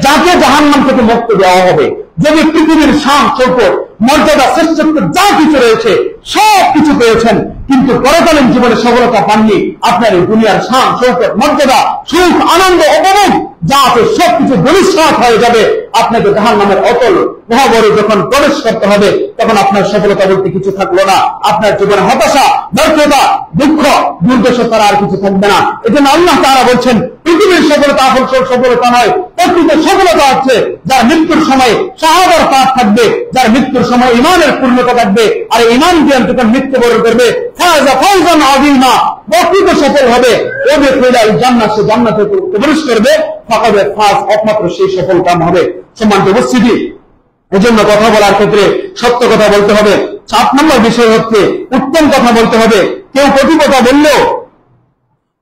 যাকে জাহান্নাম থেকে মুক্তি দেওয়া হবে। যদি পৃথিবীর শান শৌকত মর্যাদা শ্রেষ্ঠত্ব যা কিছু রয়েছে সব কিছু পেয়েছেন, কিন্তু পরকালীন জীবনে সফলতা পাননি, আপনার এই দুনিয়ার শান শৌকত মর্যাদা সুখ আনন্দ উপভোগ যা আছে সবকিছু ধূলিসাৎ হয়ে যাবে। আপনাকে জাহান্নামের অতল মহাবরে যখন প্রবেশ করতে হবে তখন আপনার সফলতা বলতে কিছু থাকলো না, আপনার জীবনে হতাশা, ব্যর্থতা, দুঃখ, দুর্দশা তারা আর কিছু থাকবে না। এজন্য আল্লাহ তাআলা বলছেন পৃথিবীর সফলতা আসল সফলতা নয়, প্রকৃত সফলতা হচ্ছে যার মৃত্যুর সময় শাহাদার পাঠ থাকবে, যার মৃত্যুর সময় ঈমানের পূর্ণতা থাকবে, আর ঈমান দিয়ে যখন মৃত্যুবরণ করবে ফাযা ফাওজান আযীমা, প্রকৃত সফল হবে। ওবে ফিলাল জান্নাত, সে জান্নাতে প্রবেশ করবে, ফাকাদ ফাজ, একমাত্র সেই সফল কাম হবে। সম্মানিত উপস্থিতি, এজন্য কথা বলার ক্ষেত্রে সত্য কথা বলতে হবে। 7 নম্বর বিষয় হচ্ছে উত্তম কথা বলতে হবে। কেউ কটু কথা বললেও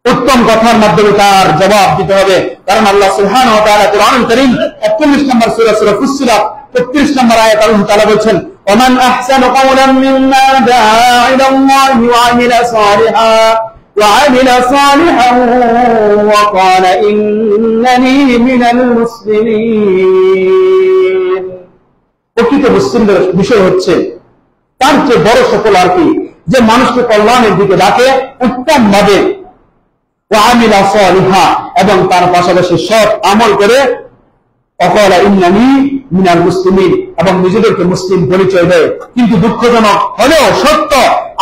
উত্তম কথার মাধ্যমে তার জবাব দিতে হবে, কারণ আল্লাহ সুবহানাহু ওয়া তাআলা কুরআনুল কারীম 41 নম্বর সূরা ফুসসিলাত 33 নম্বর আয়াত আল্লাহ তাআলা বলেছেন ওমান আহসানু কাওলাম মিম্মান দাআ ইলাল্লাহি ওয়া আমিলা সালিহান ওয়া ক্বালা ইন্নানী মিনাল মুসলিমিন। প্রকৃত মুসলিমদের বিষয় হচ্ছে তার চেয়ে বড় সফল আর কি, যে মানুষকে কল্যাণের দিকে ডাকে উত্তম ভাবে, ওয়ামিলা সালিহা, এবং তার পাশাপাশি সৎ আমল করে, ওয়াকালা ইন্নানী মিনাল মুসলিমিন, এবং নিজেদেরকে মুসলিম পরিচয় দেয়। কিন্তু দুঃখজনক হলেও সত্য,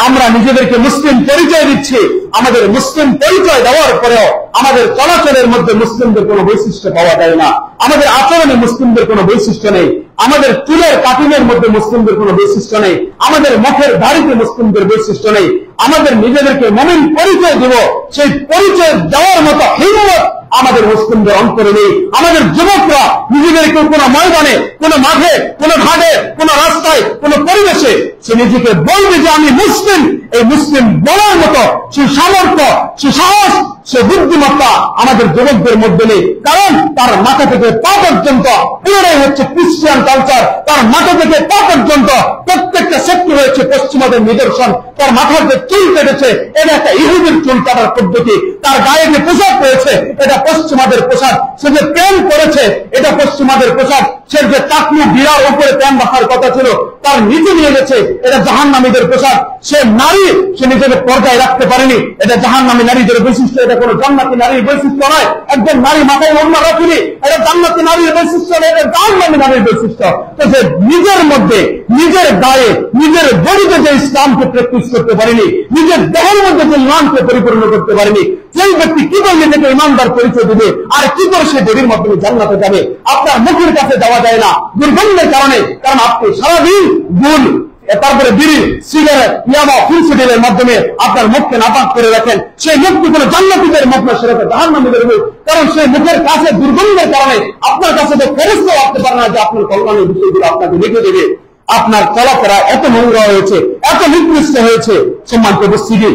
আমরা নিজেদেরকে মুসলিম পরিচয় দিচ্ছি, আমাদের মুসলিম পরিচয় দেওয়ার পরেও আমাদের চলাচলের মধ্যে মুসলিমদের কোনো বৈশিষ্ট্য পাওয়া যায় না, আমাদের আচরণে মুসলিমদের কোনো বৈশিষ্ট্য নেই, আমাদের চুলের কাটিংয়ের মধ্যে মুসলিমদের কোনো বৈশিষ্ট্য নেই, আমাদের মুখের দাড়িতে মুসলিমদের বৈশিষ্ট্য নেই। আমাদের নিজেদেরকে মুমিন পরিচয় দেব, সেই পরিচয় দেওয়ার মতো হিম্মত আমাদের মুসলিমদের অন্তরে নেই। আমাদের যুবকরা নিজেদেরকে কোনো ময়দানে, কোনো মাঠে, কোনো ঘাটে, কোনো রাস্তায়, কোনো পরিবেশে সে নিজেকে বলবে যে আমি মুসলিম, এই মুসলিম বলার মতো সে সামর্থ্য, সে সাহস, সে বুদ্ধিমত্তা আমাদের যুবকদের মধ্যে নেই। কারণ তার মাথা থেকে পা পর্যন্ত পুরোটাই হচ্ছে ক্রিশ্চিয়ান কালচার, তার মাথা থেকে পা পর্যন্ত প্রত্যেকটা সেক্টর হয়েছে পশ্চিমাদের নিদর্শন। তার মাথার যে চুল কেটেছে এটা একটা ইহুদির চুল কাটার পদ্ধতি, তার গায়ে যে পোশাক রয়েছে এটা পশ্চিমাদের পোশাক, সে যে প্যান্ট পরেছে এটা পশ্চিমাদের পোশাক, সে যে টাকলু বিড়ার উপরে প্যান্ট রাখার কথা ছিল তার নিচে নিয়ে গেছে, এটা জাহান্নামীদের পোশাক। সে নারী, সে নিজেকে পর্দায় রাখতে পারেনি, এটা জাহান্নামী নারীদের বৈশিষ্ট্য, এটা কোনো জান্নাতি নারীর বৈশিষ্ট্য নয়। একজন নারী মাথায় ওড়না রাখেনি, এটা জান্নাতি নারীর বৈশিষ্ট্য নয়, এটা জাহান্নামী নারীর বৈশিষ্ট্য। তো সে নিজের মধ্যে, নিজের গায়ে, নিজের বডিতে যে ইসলামকে প্র্যাকটিস করতে পারেনি, নিজের দেহের মধ্যে যে ইমানকে পরিপূর্ণ করতে পারেনি, সেই ব্যক্তি কি করে নিজেকে ইমানদার পরিচয় দেবে, আর কি করে সে বডির মাধ্যমে জান্নাতে যাবে? আপনার মুখের কাছে যাওয়া যায় না দুর্গন্ধের কারণে, কারণ আপনি সারাদিন গুল, তারপরে বিড়ি, সিগারেট, ইয়াবা, ফিনসিডিলের মাধ্যমে আপনার মুখকে নাপাক করে রাখেন। সেই মুখটি কোনো জান্নাতীদের মুখ না, সেটা জাহান্নামীদের মুখ, কারণ সেই মুখের কাছে দুর্গন্ধের কারণে আপনার কাছে তো ফেরেশতাও আসতে পারে না যে আপনার কল্যাণের বিষয়গুলো আপনাকে লিখে দেবে। আপনার চলাফেরা এত নোংরা হয়েছে, এত নিকৃষ্ট হয়েছে। সম্মানিত উপস্থিতি,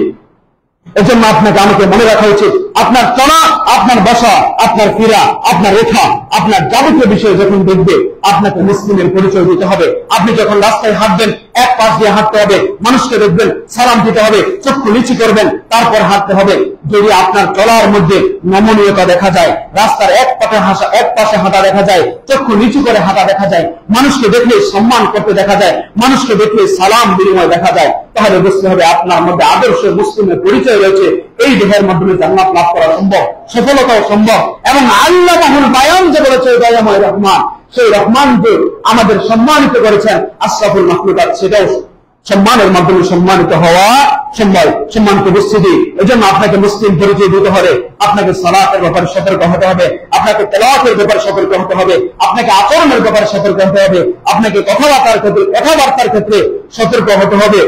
এজন্য আপনাকে আমাকে মনে রাখা উচিত, আপনার চলা, আপনার বসা, আপনার ফিরা, আপনার রেখা, আপনার যাবতীয় বিষয় যখন দেখবে আপনাকে মুসলিমের পরিচয় দিতে হবে। আপনি যখন রাস্তায় হাঁটবেন এক পাশ দিয়ে হাঁটতে হবে, মানুষকে দেখবেন সালাম দিতে হবে, চক্ষু নিচু করবেন, তারপর হাঁটতে হবে। যদি আপনার চলার মধ্যে নমনীয়তা দেখা যায়, রাস্তার এক পাশে হাঁটা দেখা যায়, চক্ষু নিচু করে হাঁটা দেখা যায়, মানুষকে দেখলে সম্মান করতে দেখা যায়, মানুষকে দেখলে সালাম বিনিময় দেখা যায়, তাহলে বুঝতে হবে আপনার মধ্যে আদর্শ মুসলিমের পরিচয় রয়েছে। এই দেহের মাধ্যমে জান্নাত লাভ করা সম্ভব, সফলতাও সম্ভব। এবং আল্লাহ মাহুল বায়ান যে বলেছে দয়াময় রহমান, সেই রহমানকে আমাদের সম্মানিত করেছেন আশরাফুল মাখলুকাত, সেটাও সম্মানের মাধ্যমে সম্মানিত হওয়া সম্ভব। সম্মানিত উপস্থিতি, এজন্য আপনাকে মুসলিম পরিচয় দিতে হবে, আপনাকে সালাতের ব্যাপারে সতর্ক হতে হবে, আপনাকে তেলাওয়াতের ব্যাপারে সতর্ক হতে হবে, আপনাকে আচরণের ব্যাপারে সতর্ক হতে হবে, আপনাকে কথাবার্তার ক্ষেত্রে সতর্ক হতে হবে।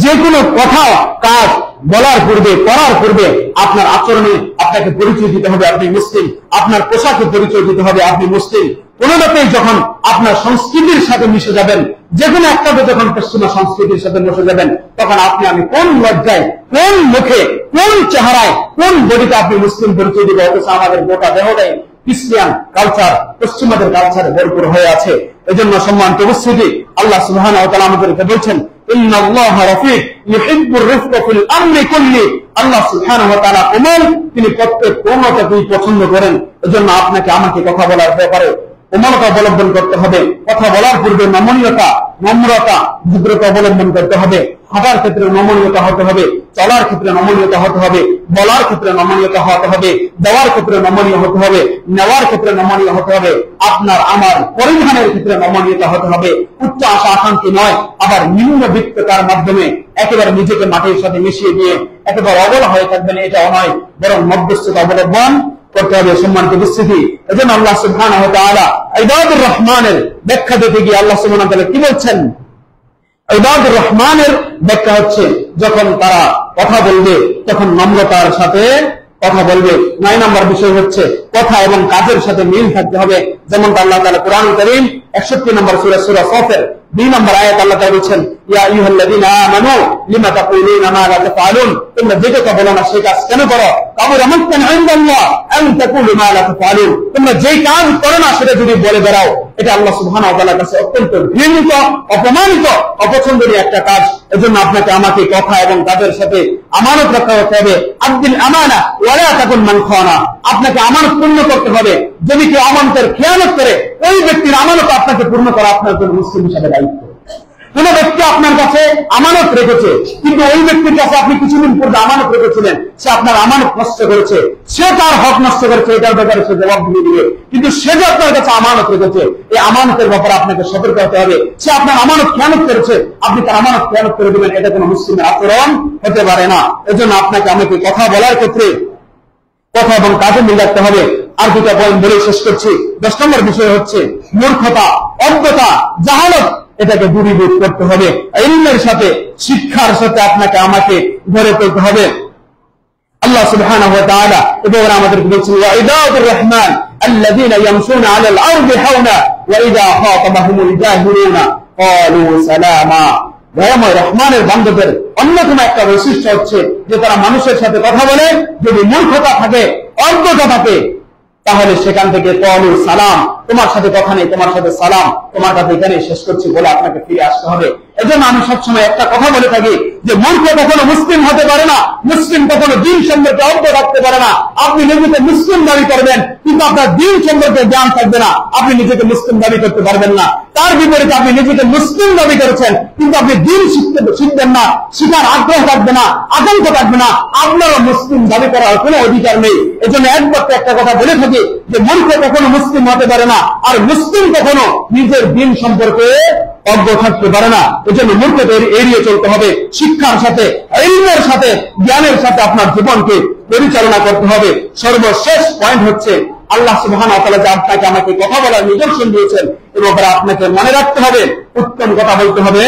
যে কোনো কথা কাজ বলার পূর্বে, করার পূর্বে আপনার আচরণে আপনাকে পরিচয় দিতে হবে আপনি মুসলিম, আপনার পোশাকে পরিচয় দিতে হবে আপনি মুসলিম। কোনোভাবেই যখন আপনার সংস্কৃতির সাথে মিশে যাবেন, যে কোনো একটাতে যখন পশ্চিমা সংস্কৃতির সাথে মিশে যাবেন, তখন আমি কোন লজ্জায়, কোন মুখে, কোন চেহারায়, কোন বডিতে আপনি মুসলিম পরিচয় দিবে? অথচ আমাদের গোটা দেহটাই ক্রিশ্চিয়ান কালচার, পশ্চিমাদের কালচারে ভরপুর হয়ে আছে। এজন্য সম্মানিত উপস্থিতি, আল্লাহ সুবহানাহু ওয়া তাআলা আমাদেরকে বলছেন, ইন্নাল্লাহা রাফিক ইউহিব্বুর রিফকা ফিল আমরি কুল্লি। আল্লাহ সুবহানাহু ওয়া তাআলা কোমল, তিনি প্রত্যেক কোমলতাকেই পছন্দ করেন। এজন্য আপনাকে আমাকে কথা বলার ব্যাপারে কোমলতা অবলম্বন করতে হবে। কথা বলার পূর্বে নমনীয়তা, নম্রতা, ভদ্রতা অবলম্বন করতে হবে। হাঁটার ক্ষেত্রে নমনীয়তা হতে হবে, চলার ক্ষেত্রে নমনীয়তা হতে হবে, বলার ক্ষেত্রে নমনীয়তা হতে হবে, দেওয়ার ক্ষেত্রে নমনীয় হতে হবে, নেওয়ার ক্ষেত্রে নমনীয় হতে হবে, আপনার আমার পরিধানের ক্ষেত্রে নমনীয়তা হতে হবে। উচ্চ আশা আকাঙ্ক্ষী নয়, আবার নিম্নবিত্ততার মাধ্যমে একেবারে নিজেকে মাটির সাথে মিশিয়ে দিয়ে একেবারে অবলা হয়ে থাকবেন, এটাও নয়, বরং মধ্যস্থতা অবলম্বন করতে হবে। সম্মানিত উপস্থিতি, এজন্য আল্লাহ সুবহানাহু ওয়া তাআলা ইবাদুর রহমানের ব্যাখ্যা দিতে গিয়ে আল্লাহ সুবহানাহু ওয়া তাআলা কি বলছেন? ইবাদুর রহমানের ব্যাখ্যা হচ্ছে, যখন তারা কথা বলবে তখন নম্রতার সাথে কথা বলবে। 9 নম্বর বিষয় হচ্ছে কথা এবং কাজের সাথে মিল থাকতে হবে। যেমন আল্লাহ তাআলা কোরআনুল কারীম 61 নম্বর সূরা সফের 2 নম্বর আয়াত আল্লাহ তাআলা বলেছেন, ইয়া আইয়ুহাল্লাযীনা আমানু লিমা তাকুলুনা মা লা তাফআলুন। তোমরা যে কথা বলো না সেই কাজ কেন করো? কাবুরা মাকতান ইনদাল্লাহ আন তাকুলু মা লা তাফআলুন। তোমরা যেই কাজ করো না সেটা যদি বলে বেড়াও, এটা আল্লাহ সুবহানাহু ওয়া তাআলার কাছে অত্যন্ত ঘৃণিত, অপমানিত, অপছন্দনীয় একটা কাজ। এজন্য আপনাকে আমাকে কথা এবং কাজের সাথে আমানত রক্ষা করতে হবে। আদ্দিল আমানা ওয়া লা তাকুন মান খানা। আপনাকে আমানত পূর্ণ করতে হবে। যদি কেউ আমানতের খেয়ানত করে, ওই ব্যক্তির আমানত আপনাকে পূর্ণ করা আপনার জন্য মুসলিম হিসাবে দায়িত্ব। কোন ব্যক্তি আপনার কাছে আমানত রেখেছে, কিন্তু ওই ব্যক্তির কাছে আপনি কিছুদিন পূর্বে আমানত রেখেছিলেন, সে আপনার আমানত নষ্ট করেছে, সে তার হক নষ্ট করেছে, এটার ব্যাপারে সে জবাব দিয়ে দিবে। কিন্তু সে যে আপনার কাছে আমানত রেখেছে, এই আমানতের ব্যাপারে আপনাকে সতর্ক হতে হবে। সে আপনার আমানত খেয়ানত করেছে, আপনি তার আমানত খেয়ানত করে দিবেন, এটা কোনো মুসলিমের আচরণ হতে পারে না। এজন্য আপনাকে আমাকে কথা বলার ক্ষেত্রে কথা এবং কাজে মিল রাখতে হবে। আর দুটা পয়েন্ট বলে শেষ করছি। 10 নম্বর বিষয় হচ্ছে মূর্খতা, অজ্ঞতা, জাহালত, এটাকে দূরীভূত করতে হবে। ইলমের সাথে, শিক্ষার সাথে আপনাকে আমাকে গড়ে তুলতে হবে। আল্লাহ সুবহানাহু ওয়া তাআলা এবার আমাদেরকে বলছেন, ওয়া ইবাদুর রহমান আল্লাযীনা ইয়ামশুনা আলাল আরদি হাওনা ওয়া ইযা খাতাবাহুমুল জাহিলুনা ক্বালু সালামা। দয়াময় রহমানের বান্দাদের অন্যতম একটা বৈশিষ্ট্য হচ্ছে যে তারা মানুষের সাথে কথা বলে, যদি মূর্খতা থাকে, অজ্ঞতা থাকে, তাহলে সেখান থেকে ক্বালু সালাম, তোমার সাথে কথা নেই, তোমার সাথে সালাম, তোমার কাছে এখানে শেষ করছি বলে আপনাকে ফিরে আসতে হবে। এজন্য আমি সবসময় একটা কথা বলে থাকি যে মূর্খ কখনো মুসলিম হতে পারে না, মুসলিম কখনো দিন সম্পর্কে অজ্ঞ রাখতে পারে না। আপনি নিজেকে মুসলিম দাবি করবেন, কিন্তু আপনার দিন সম্পর্কে জ্ঞান থাকবে না, আপনি নিজেকে মুসলিম দাবি করতে পারবেন না। তার বিপরীতে আপনি নিজেকে মুসলিম দাবি করেছেন, কিন্তু আপনি দিন শিখবেন না, শিখার আগ্রহ থাকবে না, আতঙ্ক থাকবে না, আপনারও মুসলিম দাবি করার কোনো অধিকার নেই। এজন্য একবার একটা কথা বলে থাকি যে মূর্খ কখনো মুসলিম হতে পারে না, আর মুসলিম কখনো নিজের দিন সম্পর্কে অজ্ঞ থাকতে পারে না। এজন্য মূর্খতা এড়িয়ে চলতে হবে। শিক্ষার সাথে, ইলমের সাথে, জ্ঞানের সাথে আপনার জীবনকে পরিচালনা করতে হবে। সর্বশেষ পয়েন্ট হচ্ছে আল্লাহ সুবহানাহু ওয়া তাআলা যে আপনাকে আমাকে কথা বলার নিদর্শন দিয়েছেন, এবং আপনাকে মনে রাখতে হবে, উত্তম কথা বলতে হবে,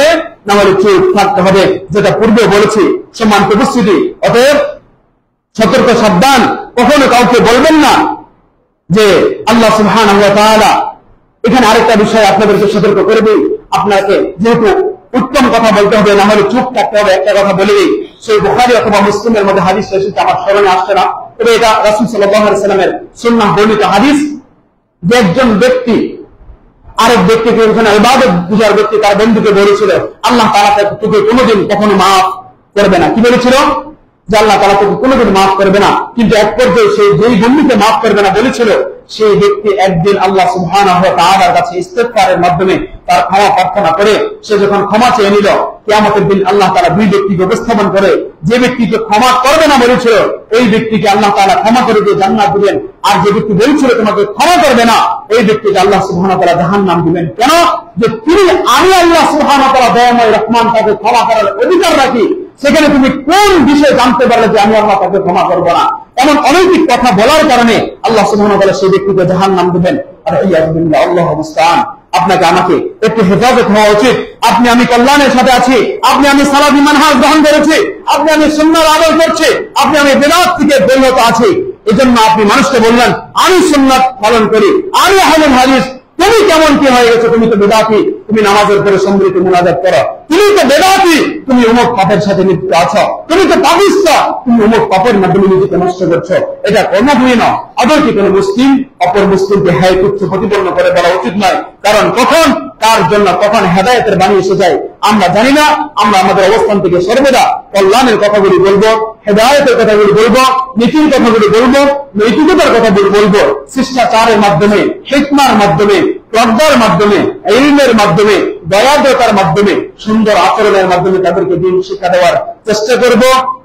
না হলে চুপ থাকতে হবে, যেটা পূর্বে বলেছি। সম্মানিত উপস্থিতি, অতএব সতর্ক সাবধান, কখনো কাউকে বলবেন না যে আল্লাহ সুবহানাহু ওয়া তাআলা। এখানে আরেকটা বিষয় আপনাদেরকে সতর্ক করে দিই, আপনাকে যেহেতু উত্তম কথা বলতে হবে, না হলে চুপ থাকতে হবে। একটা কথা বলে দিই, সেই বুখারী অথবা মুসলিমের মধ্যে হাদিস এসেছে, আমার স্মরণে আসছে না, তবে এটা রাসূল সাল্লাল্লাহু আলাইহি সাল্লামের সুন্নাহ বর্ণিত হাদিস, যে একজন ব্যক্তি আরেক ব্যক্তিকে ইবাদত বুঝার ব্যক্তি তার বন্ধুকে বলেছিল, আল্লাহ তাআলা তোকে কোনোদিন কখনো মাফ করবে না। কি বলেছিল? যে আল্লাহ তাআলা তাকে কোনোদিন মাফ করবে না, কিন্তু এক পর্যায়ে সে যেই বন্ধুকে মাফ করবে না বলেছিল, সেই ব্যক্তি একদিন আল্লাহ সুবহানাহু ওয়া তাআলার কাছে ইস্তেগফারের মাধ্যমে তার ক্ষমা প্রার্থনা করে সে যখন ক্ষমা চেয়ে নিল, কিয়ামতের দিন আল্লাহ তাআলা দুই ব্যক্তিকে উপস্থাপন করে, যে ব্যক্তিকে ক্ষমা করবে না বলেছিল এই ব্যক্তিকে আল্লাহ তাআলা ক্ষমা করে দিয়ে জান্নাত দিবেন, আর যে ব্যক্তি বলেছিল তোমাকে ক্ষমা করবে না এই ব্যক্তিকে আল্লাহ সুবহানাহু ওয়া তাআলা জাহান্নাম দিবেন। কেন? যে তিনি আমি আল্লাহ সুবহানাহু ওয়া তাআলা দয়াময় রহমান তাকে ক্ষমা করার অধিকার রাখি, সেখানে তুমি কোন বিষয়ে জানতে পারলে যে আমি আল্লাহ তাকে ক্ষমা করব না? এমন অনৈতিক কথা বলার কারণে আল্লাহ সুবহানাহু ওয়া তাআলা সেই ব্যক্তিকে জাহান্নাম দিবেন। আর ইয়াযবিল্লাহ, আল্লাহু মুস্তাআন। আপনাকে আমাকে একটু হেফাজত হওয়া উচিত। আপনি আমি কল্যাণের সাথে আছি, আপনি আমি সালাফি মানহাজ গ্রহণ করেছি, আপনি আমি সুন্নাহর আমল করছি, আপনি আমি বিদআত থেকে বিরত আছি। এজন্য আপনি মানুষকে বললেন আমি সুন্নাত পালন করি, আমি আহলুল হাদিস, তুমি কেমন কি হয়ে গেছো? তুমি তো বেদাতি, তুমি নামাজের পরে সম্মিলিত মুনাজাত করো, তুমি তো বেদাতি, তুমি অমুক পাপের সাথে লিপ্ত আছো, তুমি তো পাপিষ্ঠ, তুমি অমুক পাপের মাধ্যমে নিজেকে নষ্ট করছো। এটা কর্মভূমি নয়। আদৌ কি কোনো মুসলিম অপর মুসলিমকে হায় তুচ্ছ প্রতিপন্ন করে বলা উচিত নয়, কারণ কখন তার জন্য কখন হেদায়েতের বাণী এসে যায় আমরা জানি না। আমরা আমাদের অবস্থান থেকে সর্বদা কল্যাণের কথাগুলি বলবো, হেদায়েতের কথাগুলি বলবো, নীতির কথাগুলি বলবো, নৈতিকতার কথাগুলি বলবো, শিষ্টাচারের মাধ্যমে, হিকমার মাধ্যমে, প্রজ্ঞার মাধ্যমে, ইলমের মাধ্যমে, দয়াদ্রতার মাধ্যমে, সুন্দর আচরণের মাধ্যমে তাদেরকে দিন শিক্ষা দেওয়ার চেষ্টা করব।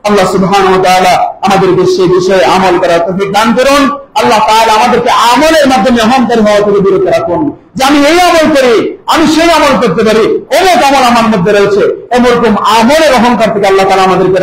আল্লাহ সুবহানাহু ওয়া তাআলা আমাদেরকে সেই বিষয়ে আমল করার তৌফিক দান করুন। আল্লাহ তাআলা আমাদেরকে আমলের মাধ্যমে অহংকার হওয়া থেকে বিরত রাখুন, যে আমি এই আমল করি, আমি সেই আমল করতে পারি, অনেক আমল আমার মধ্যে রয়েছে, এরকম আমলের অহংকার থেকে আল্লাহ তাআলা আমাদেরকে